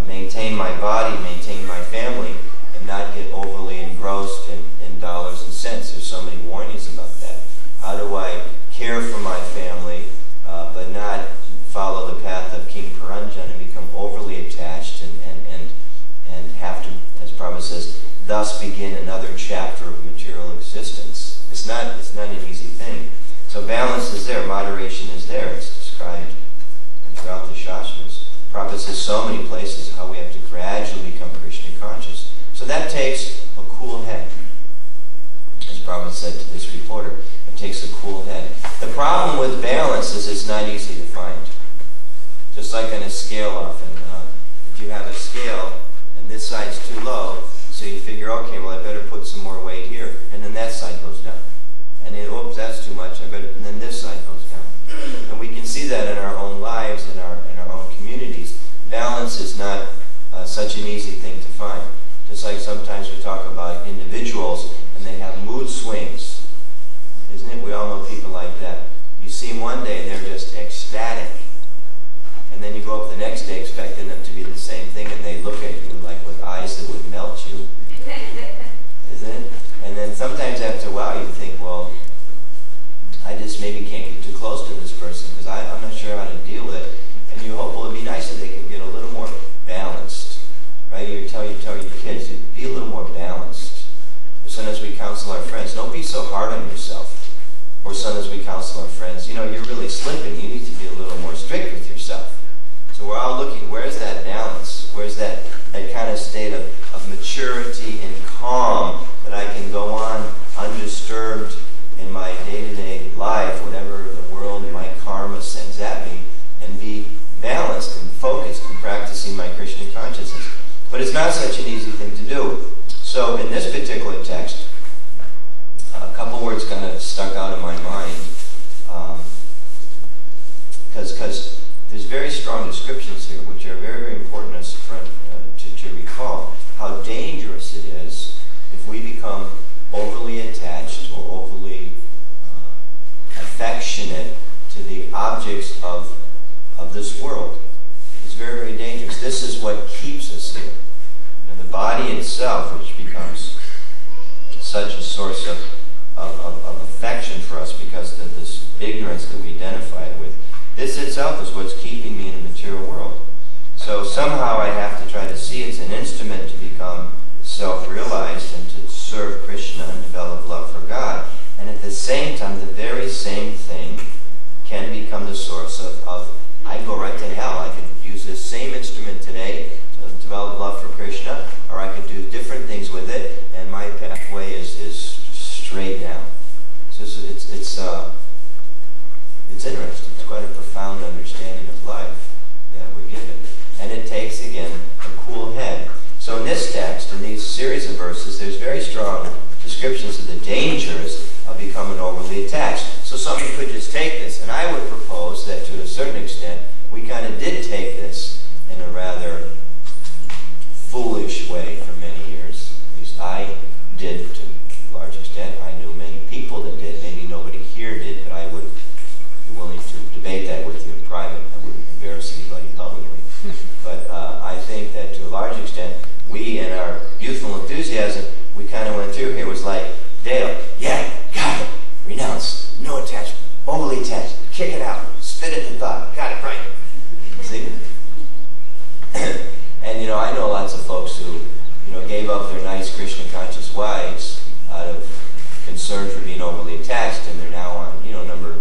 maintain my body, maintain my family, and not get overly engrossed in dollars and cents? There's so many warnings about that. How do I care for my family, but not follow the path of King Paranjan and become overly attached and have to, as Prabhupada says, thus begin another chapter of material existence? It's not an easy thing. So balance is there, moderation is there. It's described throughout the Shastras. Prabhupada says so many places how we have to gradually become Krishna conscious. So that takes a cool head. As Prabhupada said to this reporter, it takes a cool head. The problem with balance is it's not easy to find. Just like on a scale often. If you have a scale and this side's too low, so you figure, okay, well I better put some more weight here, and then that side goes down. And then, oops, that's too much, and then this side goes down. And we can see that in our own lives, in our own communities. Balance is not such an easy thing to find. Just like sometimes we talk about individuals and they have mood swings. Isn't it? We all know people like that. You see them one day and they're just ecstatic. And then you go up the next day expecting them to be the same thing, and they look at you like with eyes that would melt you. Isn't it? And then sometimes after a while you think, well, I just maybe can't get too close to this person because I'm not sure how to deal with it. And you hope, well, it'd be nice if they could get a little more balanced. Right? You tell your kids, be a little more balanced. Or sometimes we counsel our friends, don't be so hard on yourself. Or sometimes we counsel our friends, you're really slipping. You need to be a little more strict with yourself. So we're all looking, where's that balance? Where's that kind of state of maturity and calm that I can go on undisturbed in my day-to-day life, whatever the world and my karma sends at me, and be balanced and focused in practicing my Krishna consciousness. But it's not such an easy thing to do. So in this particular text, a couple words kind of stuck out in my mind, because there's very strong descriptions here, which are very, very important to recall how dangerous it is if if we become overly attached or overly affectionate to the objects of this world. It's very, very dangerous. This is what keeps us here. And the body itself, which becomes such a source of affection for us because of this ignorance that we identify it with, this itself is what's keeping me in the material world. So somehow I have to try to see it's an instrument to become self-realized and to serve Krishna and develop love for God. And at the same time, the very same thing can become the source of I can go right to hell. I could use this same instrument today to develop love for Krishna, or I could do different things with it, and my pathway is straight down. So it's interesting. It's quite a profound understanding of life that we're given. And it takes, again, a cool head. So in this text, in these series of verses, there's very strong descriptions of the dangers of becoming overly attached. So somebody could just take this, and I would propose that to a certain extent, we kind of did take this in a rather foolish way for many years. At least I did to a large extent. I knew many people that did. Maybe nobody here did, but I would be willing to debate that with you in private. I wouldn't embarrass anybody publicly. But I think that to a large extent, we in our youthful enthusiasm, we kind of went through here. It was like, Dale, yeah, got it, renounce, no attachment, overly attached, kick it out, spit it in thought, got it, right. See? And I know lots of folks who, gave up their nice Krishna conscious wives out of concern for being overly attached, and they're now on, number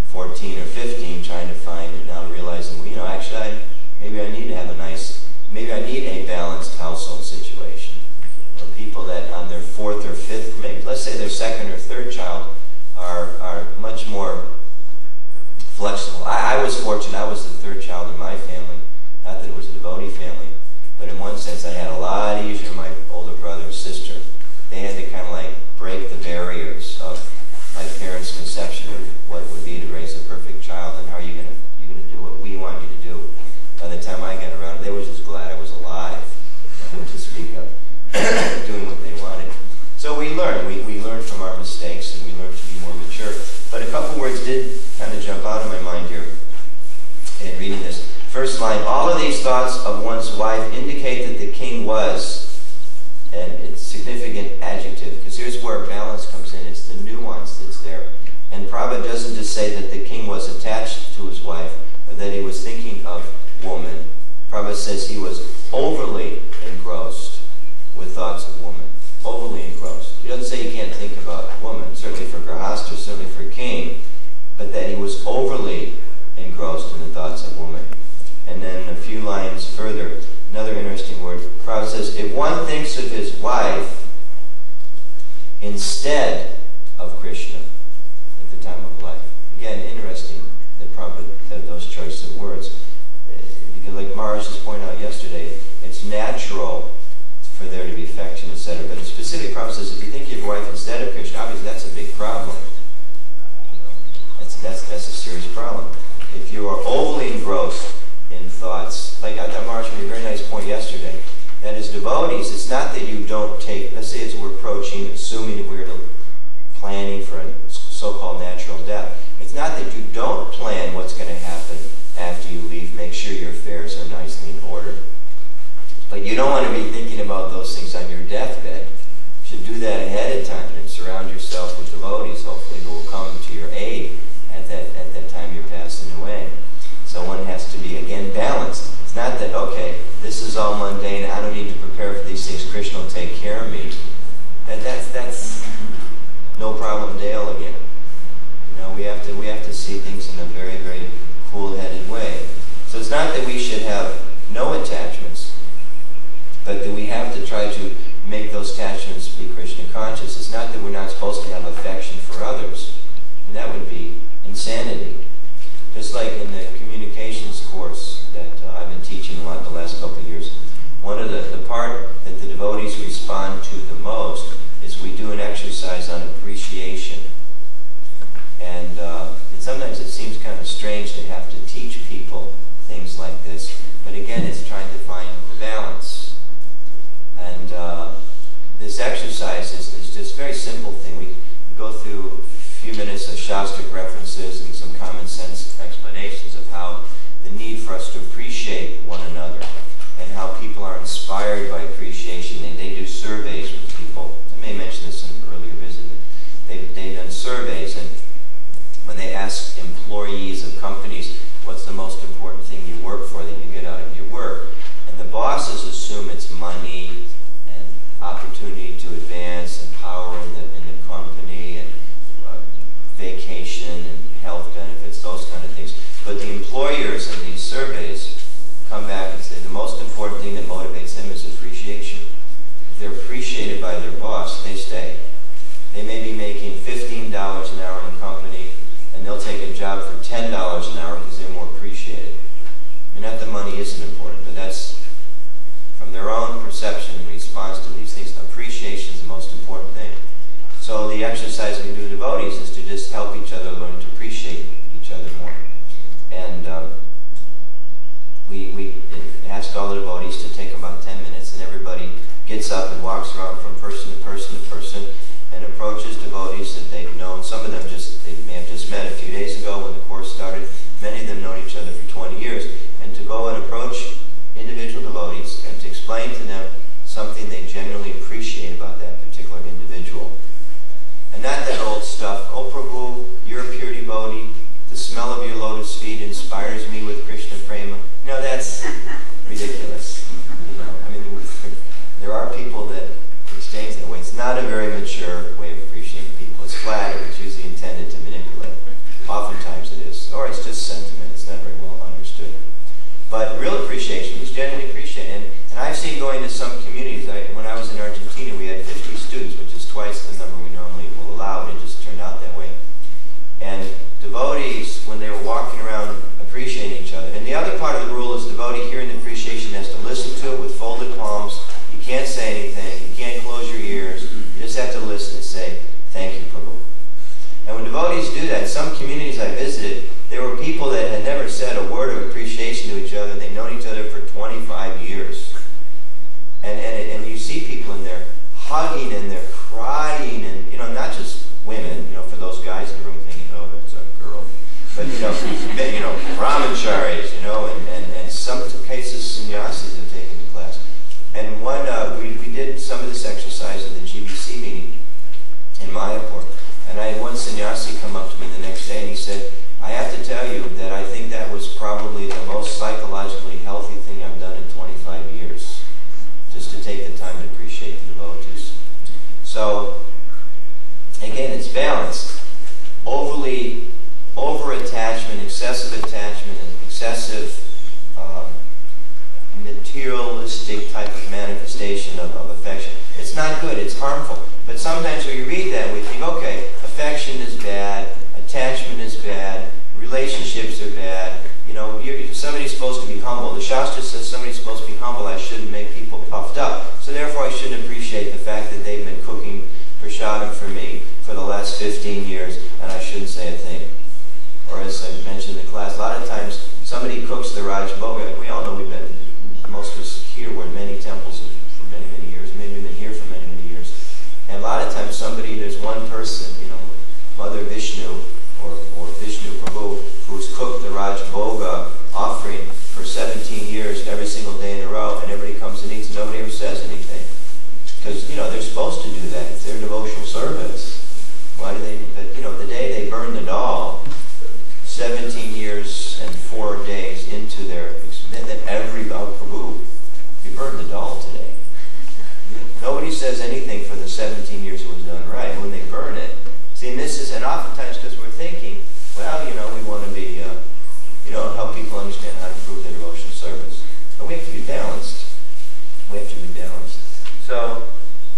14 or 15 trying to find it now, realizing, well, actually, maybe I need to have maybe I need a balanced household situation. Or people that on their fourth or fifth, maybe let's say their second or third child are much more flexible. I was fortunate. I was the third child in my family. Not that it was a devotee family, but in one sense I had a lot easier than my older brother and sister. They had to kind of like break the barriers of my parents' conception of what it would be to raise a perfect child and how are you going to do what we want you to do. By the time I got around, they were just glad I was alive, to speak of, doing what they wanted. So we learned. We learned from our mistakes, and we learned to be more mature. But a couple words did kind of jump out of my mind here in reading this. First line, all of these thoughts of one's wife indicate that the king was, and it's significant adjective, because here's where balance comes in. It's the nuance that's there. And Prabhupada doesn't just say that the king was attached to his wife, or that he was thinking of woman. Prabhupada says he was overly engrossed with thoughts of woman. Overly engrossed. He doesn't say you can't think about woman, certainly for Grahastha, certainly for king, but that he was overly engrossed in the thoughts of woman. And then a few lines further, another interesting word. Prabhupada says, if one thinks of his wife instead of Krishna at the time of life. Again, interesting that Prabhupada had those choice of words. Because like Maharaj just pointed out yesterday, it's natural for there to be affection, etc. But specifically, Prabhupada says, if you think of your wife instead of Krishna, obviously that's a big problem. That's a serious problem. If you are overly engrossed in thoughts, like I thought Maharaj made a very nice point yesterday, that as devotees, it's not that you don't take, let's say as we're approaching, assuming we're planning for a so-called natural death, it's not that you don't plan what's going to happen after you leave, make sure your affairs are nicely in order. But you don't want to be thinking about those things on your deathbed. You should do that ahead of time and surround yourself with devotees, hopefully, who will come to your aid at that time you're passing away. So one has to be, again, balanced. It's not that, okay, this is all mundane, I don't need to prepare for these things, Krishna will take care of me. That's no problem, Dale, again. We have to see things in a very, very cool-headed way. So it's not that we should have no attachments, but that we have to try to make those attachments be Krishna conscious. It's not that we're not supposed to have affection for others. And that would be insanity. Just like in the communications course that I've been teaching a lot the last couple of years, one of the part that the devotees respond to the most is we do an exercise on appreciation. And sometimes it seems kind of strange to have to teach people things like this. But again, it's trying to find balance. And this exercise exercise is just a very simple thing. We go through a few minutes of Shastric references and some common sense explanations of how the need for us to appreciate one another and how people are inspired by appreciation. They do surveys with people. I may mention this in an earlier visit. They've done surveys, and when they ask employees of companies, what's the most important thing you work for that you get out of your work? And the bosses assume it's money and opportunity to advance and power in the company and vacation and health benefits, those kind of things. But the employers in these surveys come back and say the most important thing that motivates them is appreciation. If they're appreciated by their boss, they stay. They may be making $15 an hour in the company, and they'll take a job for $10 an hour because they're more appreciated. I mean, not that money isn't important, but that's from their own perception in response to these things. Appreciation is the most important thing. So the exercise we do with devotees is to just help each other learn to appreciate each other more. And we ask all the devotees to take about 10 minutes, and everybody gets up and walks around from person to person to person and approaches devotees that they've known. Some of them they may have just met a few days ago when the course started. Many of them know each other for 20 years. And to go and approach individual devotees and to explain to them something they genuinely appreciate about that particular individual. And not that old stuff, oh Prabhu, you're a pure devotee, the smell of your lotus feet inspires me with Krishna prema. You know, that's ridiculous. You know, I mean, there are people that exchange that way. It's not a very mature way of appreciating people. It's flattery. It's usually intended to manipulate. Oftentimes it is. Or it's just sentiment. It's not very well understood. But real appreciation is genuinely appreciated. And I've seen going to some communities, when I was in Argentina, we had 50 students, which is twice the number we normally will allow. It just turned out that way. And devotees, when they were walking around appreciating each other, and the other part of the rule is the devotee hearing the appreciation has to listen to it with folded palms. You can't say anything. You can't close your ears. You just have to listen and say, thank you, Prabhu. And when devotees do that, in some communities I visited, there were people that had never said a word of appreciation to each other. They'd known each other for 25 years. And you see people in there hugging and they're crying, and, you know, not just women, you know, for those guys in the room thinking, oh, that's a girl. But, you know, brahmacharis, you know, and some cases sannyasis have taken the class. And one, we did some of this exercise at the GBC meeting in Mayapur. And I had one sannyasi come up to me the next day and he said, I have to tell you that I think that was probably the most psychologically healthy thing I've done in 25 years. Just to take the time to appreciate the devotees. So, again, it's balanced. Over-attachment, excessive attachment, and excessive materialistic type of manifestation of affection. It's not good, it's harmful. But sometimes when you read that, we think, okay, affection is bad, attachment is bad, relationships are bad. You know, somebody's supposed to be humble. The Shastra says somebody's supposed to be humble. I shouldn't make people puffed up. So therefore I shouldn't appreciate the fact that they've been cooking prasadam for me for the last 15 years, and I shouldn't say a thing. Or as I mentioned in the class, a lot of times somebody cooks the Raj Bhoga. We all know most of us here were in many temples for many, many years, maybe been here for many, many years. And a lot of times there's one person, you know, Mother Vishnu or Vishnu Prabhu, who's cooked the Raj Bhoga offering for 17 years every single day in a row, and everybody comes and eats and nobody ever says anything. Because, you know, they're supposed to do that. It's their devotional service. Why do they? But, you know, the day they burn the doll, 17 years and 4 days into their, then Prabhu, you burned the doll today. Nobody says anything for the 17 years it was done right. When they burn it, see, and oftentimes because we're thinking, well, you know, we want to be, help people understand how to improve their devotional service. But we have to be balanced. We have to be balanced. So,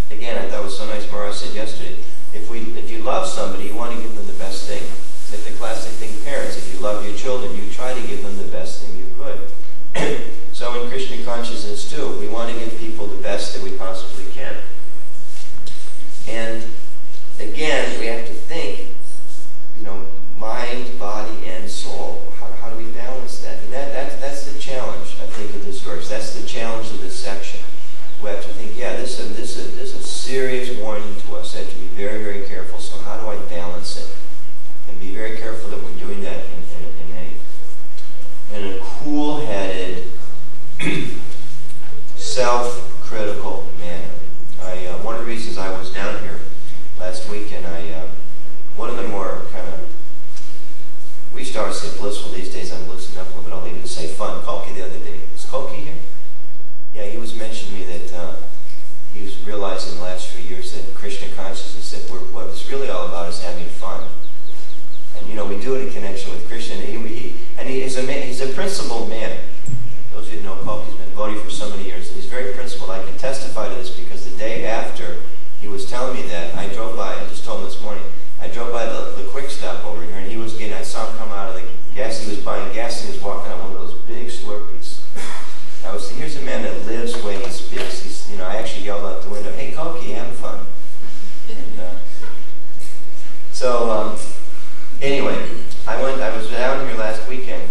again, I thought it was so nice Maharaj said yesterday, if you love somebody, you want to give them the best thing. It's like the classic thing, parents, if you love your children, you try to give them the best thing you could. So in Krishna consciousness too, we want to give people the best that we possibly can. And again, we have to think, you know, mind, body, and soul. How do we balance that? And that's the challenge, I think, of this verse. That's the challenge of this section. We have to think, yeah, this is a serious warning to us. I have to be very, very careful. So how do I balance it? And be very careful that we're doing that in a cool-headed, self-critical manner. One of the reasons I was down here last weekend, one of the more kind of, we used to always say blissful. These days I'm loosening up a little bit. I'll even say fun. Koki the other day. Is Koki here? Yeah, he was mentioning me that he was realizing the last few years that Krishna consciousness, that what it's really all about is having fun. And we do it in connection with Krishna. And he's a principled man. Those of you who know Koki's been devotee for so many years, and he's very principled. I can testify to this because the day after he was telling me that, I drove by, I just told him this morning, I drove by the quick stop over here, and I saw him come out of the gas, he was buying gas, and he was walking on one of those big Slurpees. I was here's a man that lives the way he speaks. I actually yelled out the window, "Hey Koki, having fun?" And, anyway, I was down here last weekend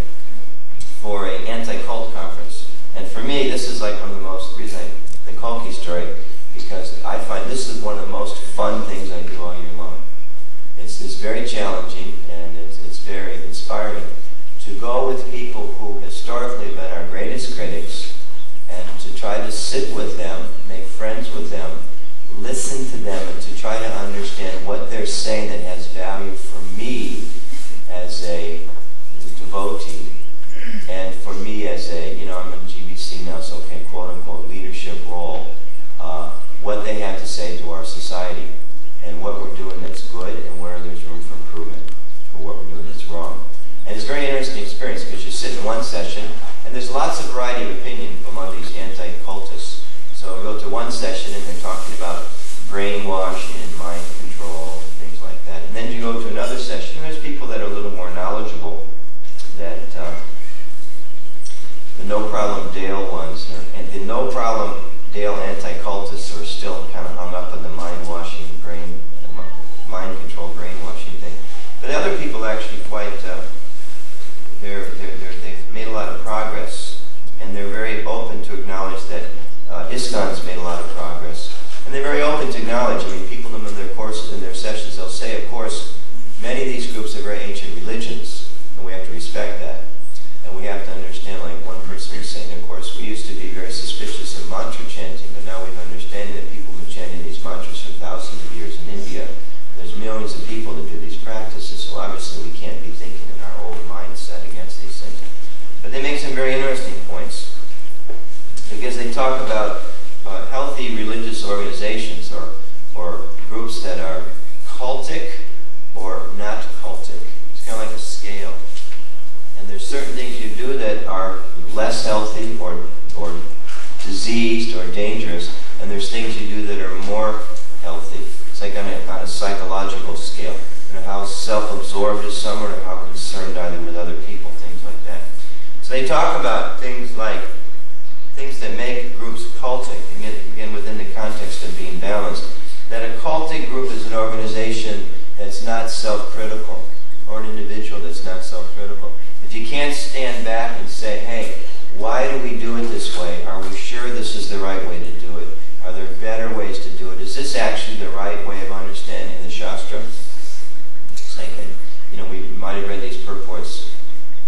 for an anti-cult conference. And for me, this is like one of the most, reason the Koki story, because I find this is one of the most fun things I do all year long. It's very challenging, and it's very inspiring to go with people who historically have been our greatest critics, and to try to sit with them, make friends with them, listen to them, and to try to understand what they're saying that has value for me as a devotee, and for me as I'm in GBC now, so okay, quote-unquote leadership role, what they have to say to our society, and what we're doing that's good, and where there's room for improvement, or what we're doing that's wrong. And it's a very interesting experience, because you sit in one session, and there's lots of variety of opinion among these anti-cultists. So I go to one session, and they're talking about brainwashing and mind control, and things like that. And then you go to another session, and there's people that are a little more knowledgeable, that the no-problem Dale ones, and the no-problem Dale anti-cultists are still kind of hung up on the mind-washing, mind control, brainwashing thing. But other people are actually quite, they've made a lot of progress, and they're very open to acknowledge that ISKCON's made a lot of progress. And they're very open to acknowledge, people in their courses, in their sessions, they'll say, of course, many of these groups are very ancient religions, and we have to respect that. And we have to understand, like one person was saying, of course, we used to be very suspicious of mantra chanting, but now we've understanding that people who chanted these mantras for thousands of years in India, there's millions of people that do these practices, so obviously we can't be thinking in our old mindset against these things. But they make some very interesting points, because they talk about healthy religious organizations or groups that are cultic or not cultic. It's kind of like a scale. And there's certain things you do that are less healthy or diseased or dangerous, and there's things you do that are more healthy. It's like on a psychological scale. How self-absorbed is someone, or how concerned are they with other people, things like that. So they talk about things like things that make groups cultic, again within the context of being balanced. That a cultic group is an organization that's not self-critical, or an individual that's not self-critical. If you can't stand back and say, hey, why do we do it this way? Are we sure this is the right way to do it? Are there better ways to do it? Is this actually the right way of understanding the Shastra? It's like, we might have read these purports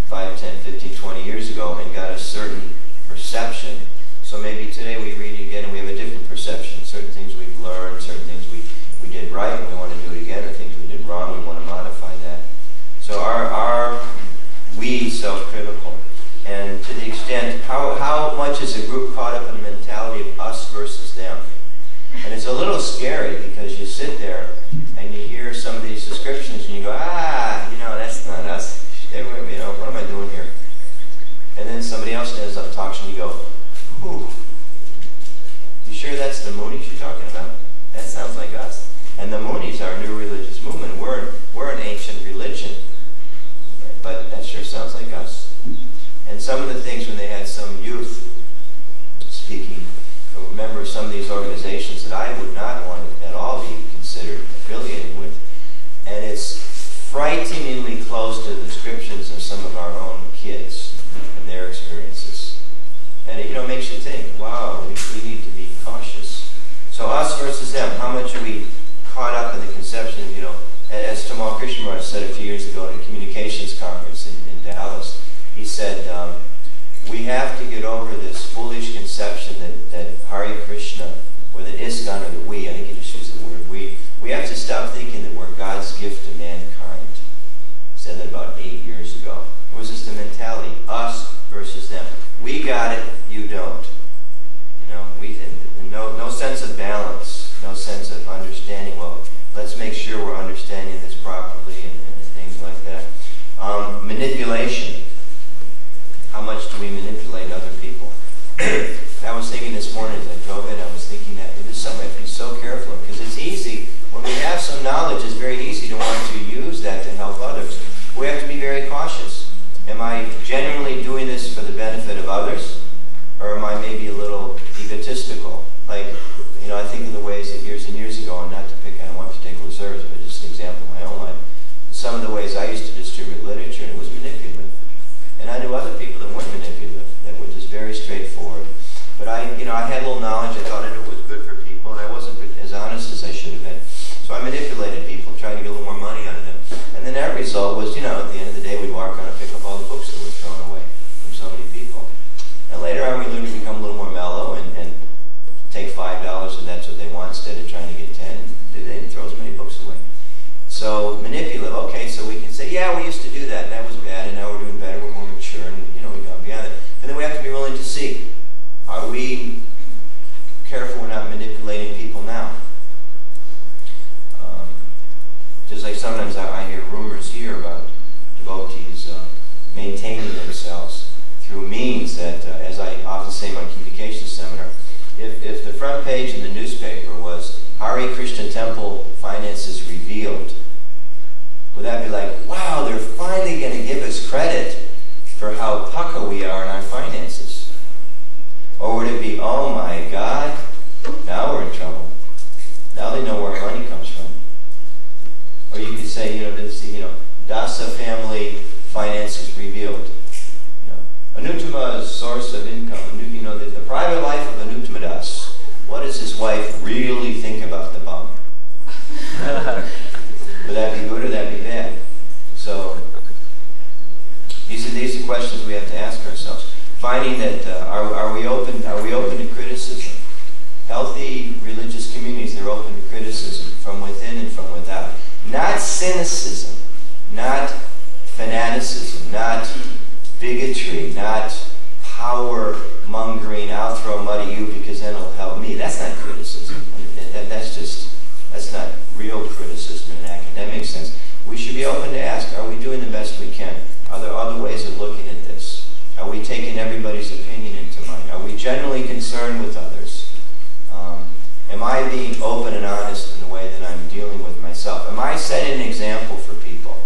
5, 10, 15, 20 years ago and got a certain perception. So maybe today we read it again and we have a different perception. Certain things we've learned, certain things we did right and we want to do it again, or things we did wrong, we want to modify that. So are we self-critical? And to the extent, how much is a group caught up in the mentality of us versus them? And it's a little scary, because you sit there and you hear some of these descriptions and you go, that's not us. What am I doing here? And then somebody else stands up and talks and you go, whew. You sure that's the Moonies you're talking about? That sounds like us. And the Moonies are a new religious movement. We're an ancient religion. But that sure sounds like us. And some of the things when they had some youth speaking, remember some of these organizations that I would not want to at all be considered affiliated with. And it's frighteningly close to the descriptions of some of our own kids and their experiences. And it makes you think, wow, we need to be cautious. So So us versus them, how much are we caught up in the conception, as Tamal Krishna Maharaj said a few years ago at a communications conference in Dallas, he said, we have to get over this foolish conception that Hare Krishna, or that ISKCON, or that we, I think you just used the word we have to stop thinking that we're God's gift to mankind. He said that about 8 years ago. It was just the mentality, us versus them. We got it, you don't. No sense of balance, no sense of understanding. Well, let's make sure we're understanding this properly and things like that. Manipulation. How much do we manipulate other people? I was thinking this morning as I drove in, I was thinking that this is something I have to be so careful of, because it's easy, when we have some knowledge, it's very easy to want to use that to help others. We have to be very cautious. Am I genuinely doing this for the benefit of others? Or am I maybe a little egotistical? Like, I think of the ways that years and years ago, and not to pick on one particular service, but just an example of my own life, some of the ways I used to distribute literature, it was manipulative. And I knew other people that weren't manipulative, that were just very straightforward. But I had a little knowledge, I thought I knew it was good for people, and I wasn't as honest as I should have been. So I manipulated people, trying to get a little more money out of them. And then that result was, at the end of the day, we'd walk around and pick up all the books that were thrown away from so many people. And later on, we learned to become a little more mellow and take $5 and that's what they want instead of trying to get 10. They didn't throw as many books away. So manipulative. Okay, so we can say, yeah, we used to do that, and that was bad, and now we're doing better, we're more mature, and we've gone beyond it. And then we have to be willing to see, are we careful we're not manipulating people now? Just like sometimes I hear rumors here about devotees maintaining themselves through means that, as I often say in my communications seminar, if the front page in the newspaper was Hare Krishna Temple finances revealed, would that be like, wow, they're finally going to give us credit for how pucka we are in our finances? Or would it be, oh my God, now we're in trouble. Now they know where our money comes from. Or you could say, Dasa family finances revealed. Anuttama's source of income, the private life of Anuttama Das. What does his wife really think about the bum? Would that be good or that be bad? So these are questions we have to ask ourselves. Finding that are we open to criticism? Healthy religious communities, they're open to criticism from within and from without. Not cynicism, not fanaticism, not bigotry, not power-mongering, I'll throw mud at you because then it'll help me. That's not criticism. That's not real criticism in an academic sense. We should be open to ask, are we doing the best we can? Are there other ways of looking at this? Are we taking everybody's opinion into mind? Are we generally concerned with others? Am I being open and honest in the way that I'm dealing with myself? Am I setting an example for people?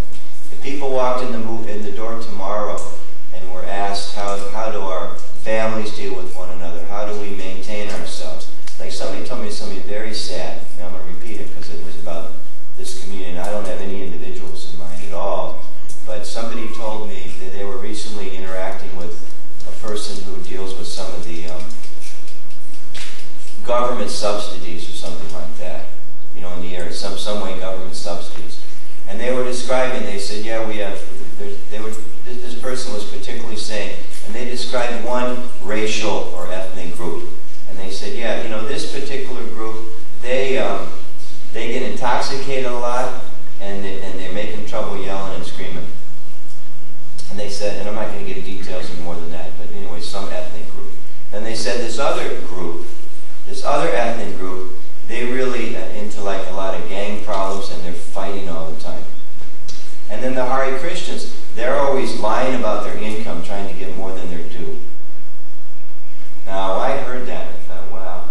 If people walked in the door tomorrow and were asked, how do our families deal with one another? How do we maintain ourselves? Like somebody told me something very sad, and I'm going to repeat it because it was about this community, and I don't have any individuals in mind at all, but somebody told me that they were recently interacting with a person who deals with some of the government subsidies or something like that, in the area, some way government subsidies. And they were describing, they said, yeah, we have, this person was particularly saying, and they described one racial or ethnic group. And they said, yeah, this particular group, they get intoxicated a lot, and they're making trouble yelling and screaming. And they said, and I'm not going to give details of more than that, but anyway, some ethnic group. Then they said this other ethnic group, they really into like a lot of gang problems, and they're fighting all the time. And then the Hare Krishnas, they're always lying about their income, trying to get more than they're due. Now, I heard that, I thought, wow.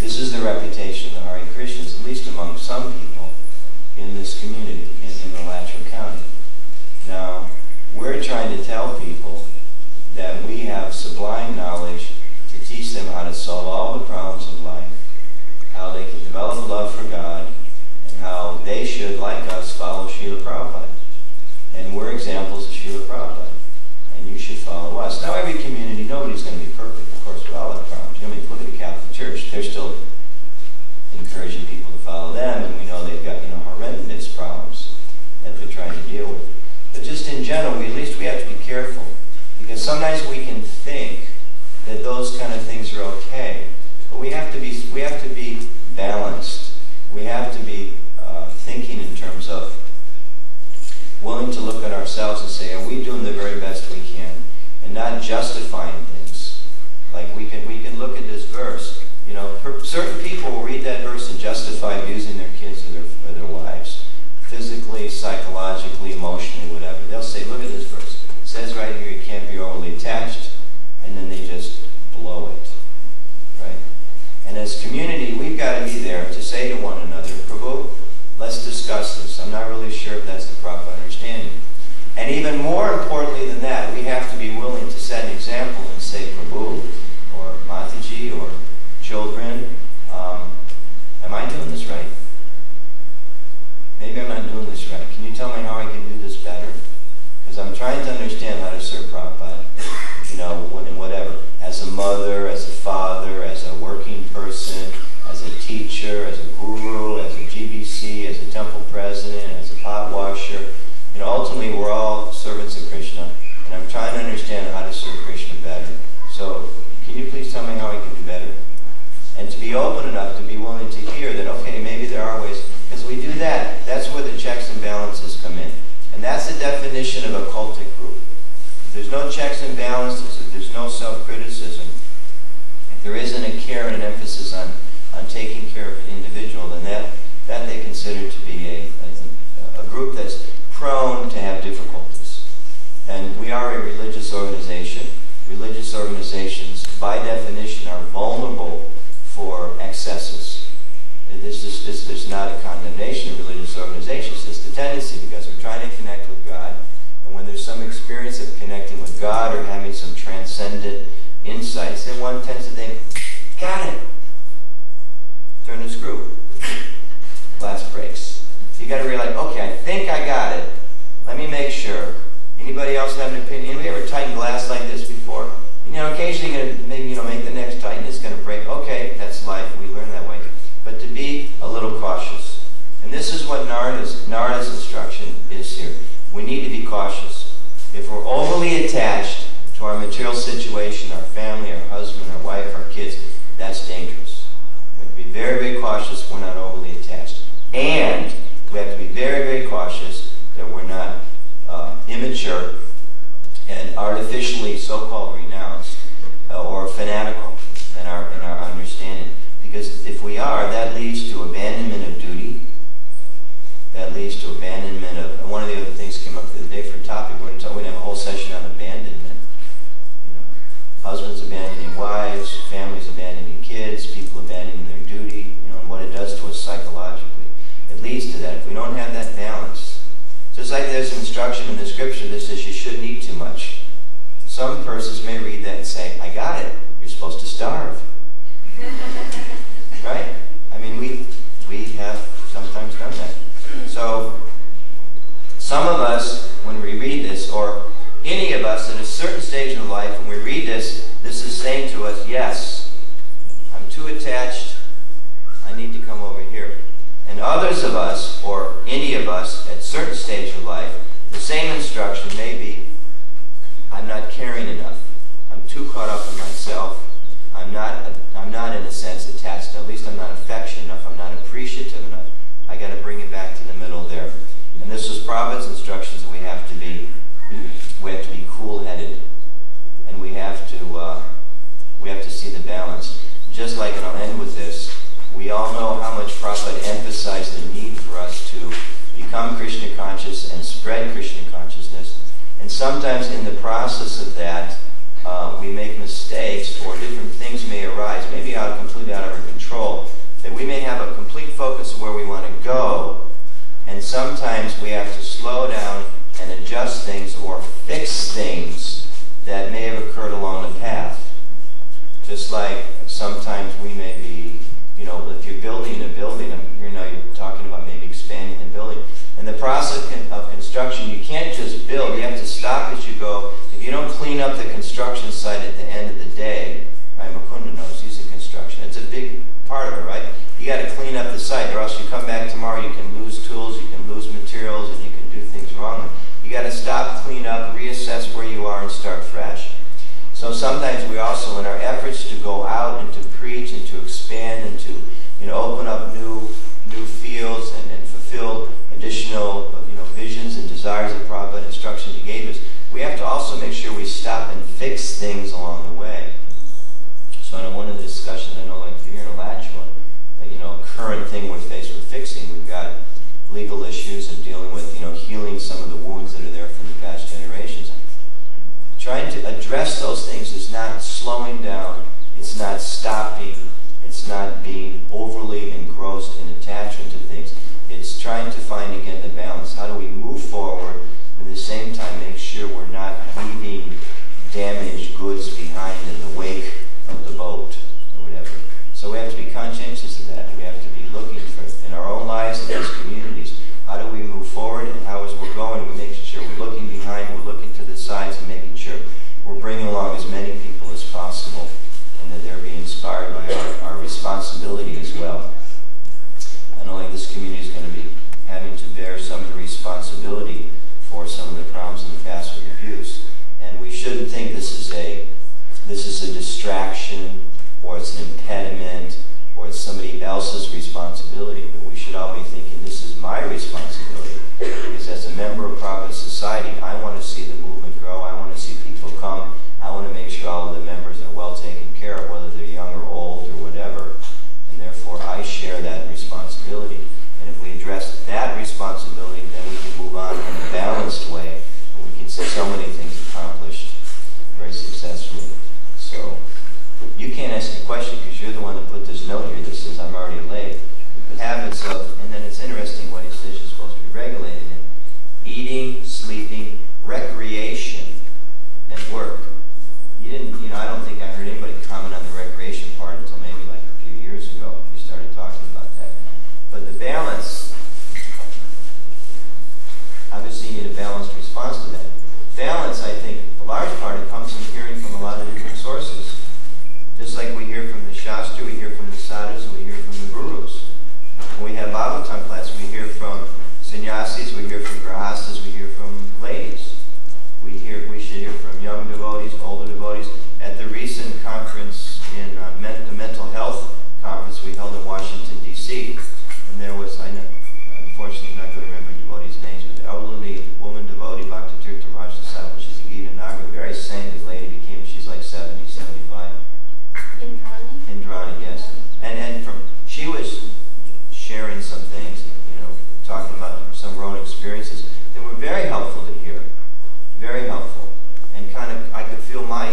This is the reputation of the Hare Krishnas, at least among some people in this community, in Alachua County. Now, we're trying to tell people that we have sublime knowledge to teach them how to solve all the problems of life, how they can develop love for God, and how they should, like us, follow Srila Prabhupada. And we're examples of Srila Prabhupada. And you should follow us. Now, every community, nobody's going to be perfect. Of course, we all have problems. Look at they're still encouraging people to follow them, and we know they've got, you know, horrendous problems that they're trying to deal with. But just in general, at least we have to be careful, because sometimes we can think that those kind of things are okay, but we have to be balanced. We have to be thinking in terms of willing to look at ourselves and say, are we doing the very best we can, and not justifying things. Like we can look at this verse. You know, certain people will read that verse and justify abusing their kids or their wives, physically, psychologically, emotionally, whatever. They'll say, look at this verse. It says right here you can't be overly attached, and then they just blow it, right? And as community, we've got to be there to say to one another, Prabhu, let's discuss this. I'm not really sure if that's the proper understanding. And even more importantly than that, we have to be willing to set an example and say, Prabhu, or Mataji, or children, am I doing this right? Maybe I'm not doing this right. Can you tell me how I can do this better? Because I'm trying to understand how to serve Prabhupada, you know, in whatever. As a mother, as a father, as a working person, as a teacher, as a guru, as a GBC, as a temple president, as a pot washer. You know, ultimately we're all servants of Krishna, and I'm trying to understand how to serve Krishna better. So, can you please tell me how I can do better? And to be open enough to be willing to hear that, okay, maybe there are ways. Because we do that, that's where the checks and balances come in. And that's the definition of a cultic group. If there's no checks and balances, if there's no self-criticism, if there isn't a care and an emphasis on taking care of an individual, then that they consider to be a group that's prone to have difficulties. And we are a religious organization. Religious organizations, by definition, are vulnerable for excesses. This is not a condemnation of religious organizations. It's the tendency, because we're trying to connect with God, and when there's some experience of connecting with God or having some transcendent insights, then one tends to think, got it. Turn the screw. Glass breaks. So you got to realize, okay, I think I got it. Let me make sure. Anybody else have an opinion? Anybody ever tightened glass like this before? You know, occasionally you're going to maybe, you know, make the next tighten, it's going to break. Okay, that's life. We learn that way. But to be a little cautious. And this is what Narada's instruction is here. We need to be cautious. If we're overly attached to our material situation, our family, our husband, our wife, our kids, that's dangerous. We have to be very, very cautious we're not overly attached. And we have to be very, very cautious that we're not immature and artificially so-called renounced or fanatical in our understanding. Because if we are, that leads to abandonment of duty. That leads to abandonment of, and one of the other things came up the day for topic. We're going to have a whole session on abandonment. You know, husbands abandoning wives, families abandoning kids, people abandoning their duty. You know, and what it does to us psychologically. It leads to that. If we don't have that balance, just like there's an instruction in the scripture that says you shouldn't eat too much. Some persons may read that and say, I got it. You're supposed to starve. Right? I mean, we have sometimes done that. So, some of us, when we read this, or any of us at a certain stage of life, when we read this, this is saying to us, yes, I'm too attached, I need to come over here. And others of us, or any of us at a certain stage of life, the same instruction may be, I'm not caring enough. I'm too caught up in myself. I'm not in a sense attached. At least I'm not affectionate enough. I'm not appreciative enough. I got to bring it back to the middle there. And this is Prabhupada's instructions that we have to be cool-headed, and we have to see the balance. Just like, and I'll end with this. We all know how much Prabhupada emphasized the need for us to become Krishna conscious and spread Krishna consciousness. And sometimes in the process of that, we make mistakes, or different things may arise, maybe completely out of our control, that we may have a complete focus of where we want to go. And sometimes we have to slow down and adjust things or fix things that may have occurred along the path. Just like sometimes we may be, you know, if you're building a building, you're talking about maybe expanding the building. In the process of construction, you can't just build. You have to stop as you go. If you don't clean up the construction site at the end of the day, right? Mukunda knows, he's in construction. It's a big else you come back tomorrow, you can lose tools, you can lose materials, and you can do things wrongly. You got to stop, clean up, reassess where you are, and start fresh. So sometimes we also, in our efforts to go out and to preach and to expand and to, open up new fields and fulfill additional, visions and desires of Prabhupada, instructions he gave us, we have to also make sure we stop and fix things along the way. So in one of the discussions, I know, like here in Alachua, current thing we're faced with fixing, we've got legal issues and dealing with, healing some of the wounds that are there from the past generations. Trying to address those things is not slowing down, it's not stopping, it's not being overly engrossed in attachment to things. It's trying to find, again, the balance. How do we move forward, and at the same time make sure we're not leaving damaged goods behind in the wake of the boat, or whatever. So we have to be conscientious of that. We have to be looking for, in our own lives and as communities, how do we move forward, and how, as we're going, we're making sure we're looking behind, we're looking to the sides, and making sure we're bringing along as many people as possible, and that they're being inspired by our responsibility as well. I know, like, this community is going to be having to bear some of the responsibility for some of the problems in the past with abuse, and we shouldn't think this is a distraction, or it's an impediment, or it's somebody else's responsibility, but we should all be thinking, this is my responsibility, because as a member of Prabhupada's society, I want to see the movement grow, I want to see people come, I want to make sure all of the members are well taken care of, whether they're young or old or whatever, and therefore I share that responsibility. And if we address that responsibility, then we can move on in a balanced way, and we can see so many things accomplished very successfully. So, you can't ask a question because you're the one that put this note here that says, I'm already late. The habits of, and then it's interesting what he says you're supposed to be regulated in. Eating, sleeping, recreation, and work. You didn't, I don't think I heard anybody comment on the recreation part until maybe like a few years ago. We started talking about that. But the balance, obviously you need a balanced response to that. Balance, I think, a large part, it comes from hearing from a lot of different sources. Just like we hear from the Shastra, we hear from the sadhus, and we hear from the gurus. When we have Bhagavatam class, we hear from sannyasis, we hear from grahastas, we hear from ladies. We should hear from young devotees, older devotees. At the recent conference in the mental health conference we held in Washington, D.C., and there was, unfortunately not going to remember devotees' names, but the elderly woman devotee, Bhakti Tirtha Maharaj disciple, she's a Gita Nagar, very saintly lady, she's like 70, 75. Indrani, yes. And she was sharing some things, talking about some of her own experiences that were very helpful to hear. Very helpful. And I could feel my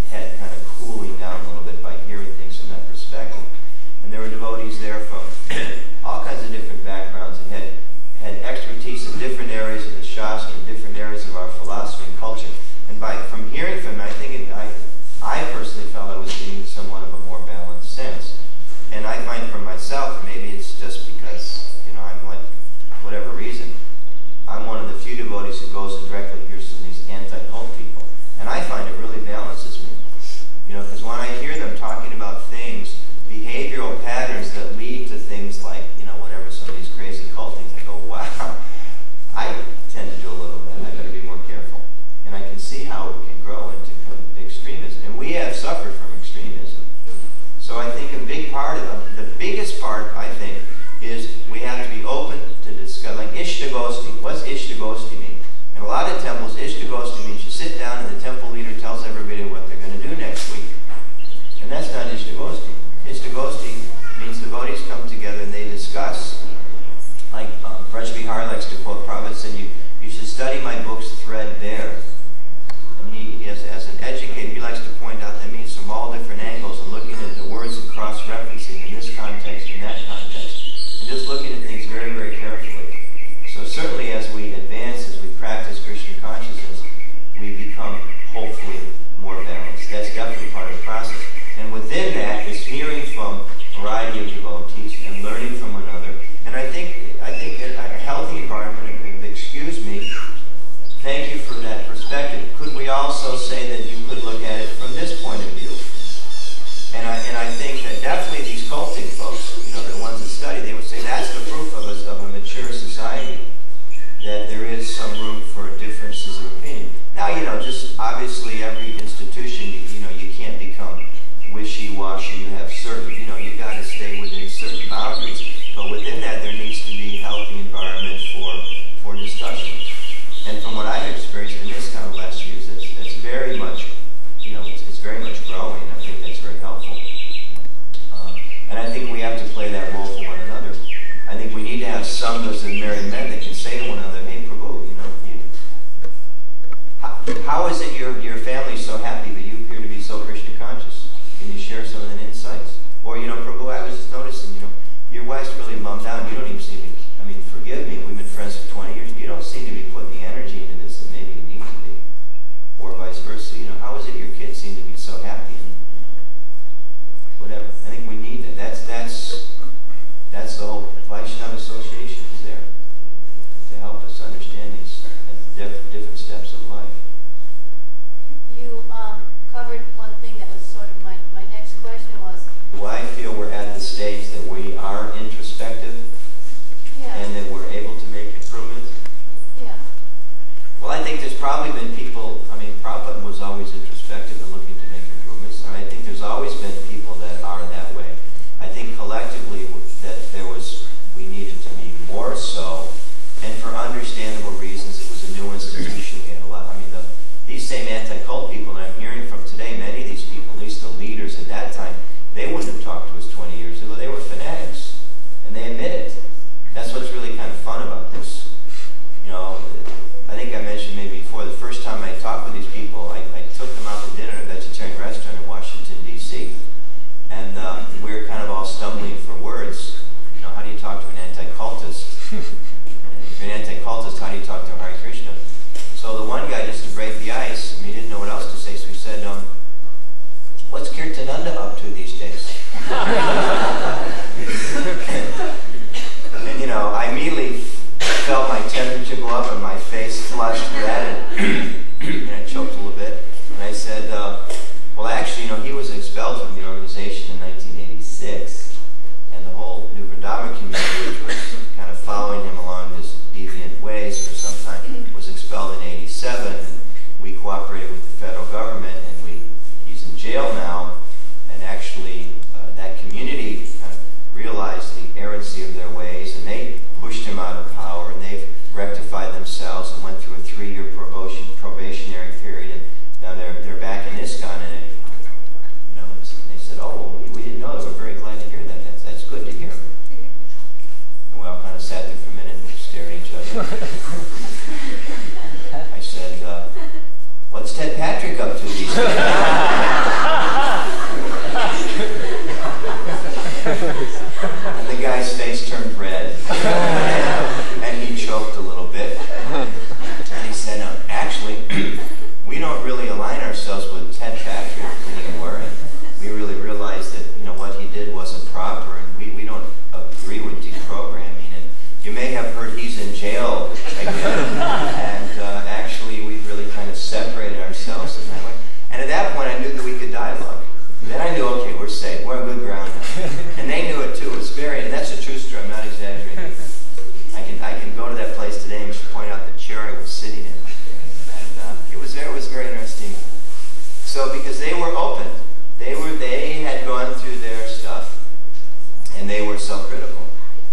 head kind of cooling down a little bit by hearing things from that perspective. And there were devotees there from all kinds of different backgrounds and had expertise in different areas of the Shastra, different areas of our philosophy and culture. And from hearing from them, I personally felt I was getting somewhat of a more balanced sense. And I find for myself, maybe it's just because, I'm like, whatever reason, I'm one of the few devotees who goes and directly hears from these anti-cult people. And I find it really balances me. Because when I hear them talking about things, behavioral patterns that lead to things like, whatever, some of these crazy cult things, I go, wow, I tend to do a little bit. I better be more careful. And I can see how it can grow into extremism. And we have suffered from extremism. So I think the biggest part, I think, is we have to be open to discuss, like Ishtagosti. What's Ishtagosti mean? In a lot of temples, Ishtagosti means you sit down and the temple leader tells everybody what they're going to do next week. And that's not Ishtagosti. Ishtagosti means devotees come together and they discuss. Like Braj Vihar likes to quote, Prabhupada said, you should study my book's threadbare. And he as an educator, he likes to point out that means from all different angles and looking at the words and cross-referencing in this context and that context. And just looking at things very, very carefully. So certainly as we advance, as we practice Krishna consciousness, we become hopefully more balanced. That's definitely part of the process. And within that is hearing from a variety of devotees and learning from one another. And I think a healthy environment, excuse me, thank you for that perspective. Could we also say that you could look at it from this point of view? And I think that definitely these cultic folks, the ones that study, they would say that to have sanghas and married men that can say to one another, hey Prabhu, how is it your family's so happy but you appear to be so Krishna conscious? Can you share some of the insights? Or, Prabhu, I was just noticing, your wife's really bummed out. You don't even seem to, forgive me, we've been friends for 20 years. You don't seem to be putting the energy into this that maybe you need to be. Or vice versa, how is it your kids seem to be so happy? And whatever. I think we need that. That's the whole Vaishnava Association is there to help us understand these different steps of life. You covered one thing that was sort of my next question was... Do I feel we're at the stage that we are introspective? Yeah. And that we're able to make improvements? Yeah. Well, I think there's probably been people, Prabhupada was always introspective and looking to make improvements, and I think there's always been people that are that way. I think collectively that we needed to be more so, and for understandable reasons, it was a new institution. We had a lot, these same anti-cult people that I'm hearing from today, many of these people, at least the leaders at that time, they wouldn't have talked to us 20 years ago. They were fanatics, and they admit it. That's what's really kind of fun about this. I think I mentioned maybe before, the first time I talked with these people, I took them out to dinner at a vegetarian restaurant in Washington, D.C. And we were kind of all stumbling for words. How do you talk to an anti-cultist? And if you're an anti-cultist, how do you talk to Hare Krishna? So the one guy, just to break the ice, he didn't know what else to say, so he said, what's Kirtananda up to these days? And I immediately felt my temperature go up and my face flushed red and I choked a little bit. And I said, well actually, he was expelled from the organization in 1986, and the whole New Vrindavan community, which was kind of following him along his deviant ways for some time, was expelled in 87, and we cooperated with the federal government, and he's in jail now, and actually that community kind of realized the errancy of their ways, and they pushed him out of power, and they've rectified themselves and went through a 3-year probationary period, and now they're back in ISKCON, and they said, oh, well, we didn't know that. We're very glad to hear that. That's good to hear. And we all kind of sat there for a minute and stared at each other. I said, what's Ted Patrick up to these days? And the guy's face turned red, and he choked a little bit. And he said, actually, we don't really align ourselves with Ted Patrick anymore, and we really realized that what he did wasn't proper, and we don't agree with deprogramming. And you may have heard he's in jail again, and actually we've really kind of separated ourselves in that way. And at that point, I knew that we could dialogue. Then I knew, okay, we're safe. We're on good ground now. And they knew it too. It's and that's a true story. I'm not exaggerating. I can go to that place today and just point out the chair I was sitting in. And it was very interesting. So because they were open, they had gone through their stuff, and they were self-critical,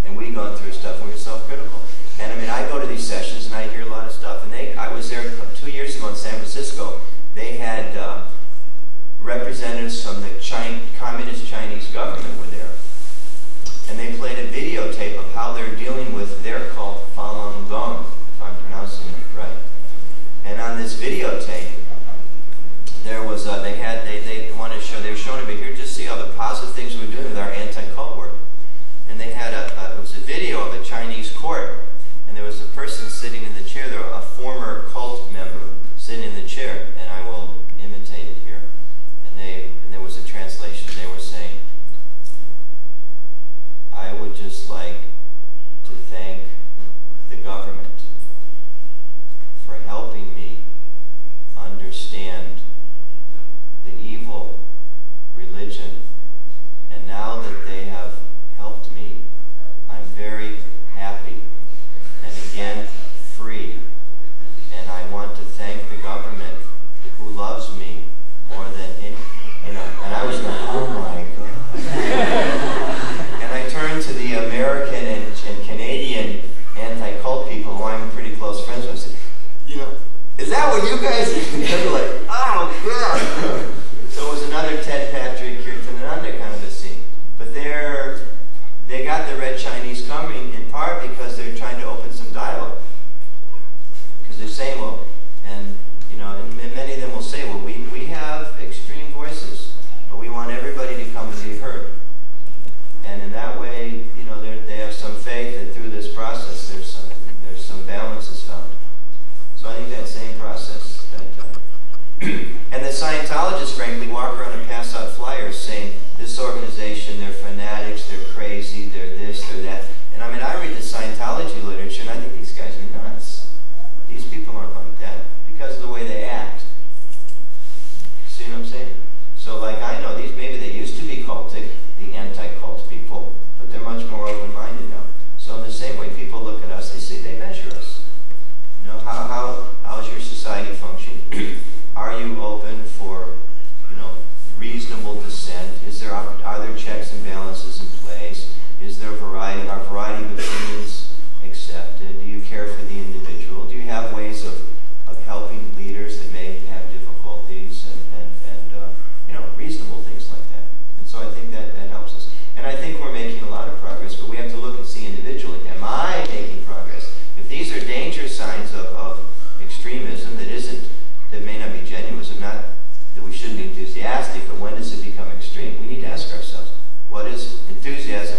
and we'd gone through stuff and we were self-critical. And I go to these sessions and I hear a lot of stuff. And I was there 2 years ago in San Francisco. They had representatives from the Communist Chinese government were there, and they played a videotape of how they're dealing with their cult Falun Gong, if I'm pronouncing it right. And on this videotape, there was they wanted to show, they were showing it here, just see all the positive things we were doing with our anti-cult work. And they had it was a video of a Chinese court, and there was a person sitting in the chair there, a former cult member sitting in the chair, and I will imitate it here. And there was a translation. They were saying, I would just like to thank the government for helping me understand the evil religion. And now that they have helped me, I'm very happy and again free. And I want to thank the government who loves me more than any, and I was like, oh my God. And I turned to the American and Canadian anti-cult people who I'm pretty close friends with and said, is that what you guys do? They were like, oh God. So it was another Ted Patrick, Kirtananda kind of a scene. But they got the Red Chinese coming Are there checks and balances in place? Is there are variety of opinions accepted? Do you care for the individual? Do you have ways of helping leaders that may have difficulties and reasonable things like that? And so I think that helps us. And I think we're making a lot of progress, but we have to look and see individually. Am I making progress? If these are danger signs of extremism that may not be genuine, not that we shouldn't be enthusiastic, but when does it become extreme? We need to ask ourselves, what is enthusiasm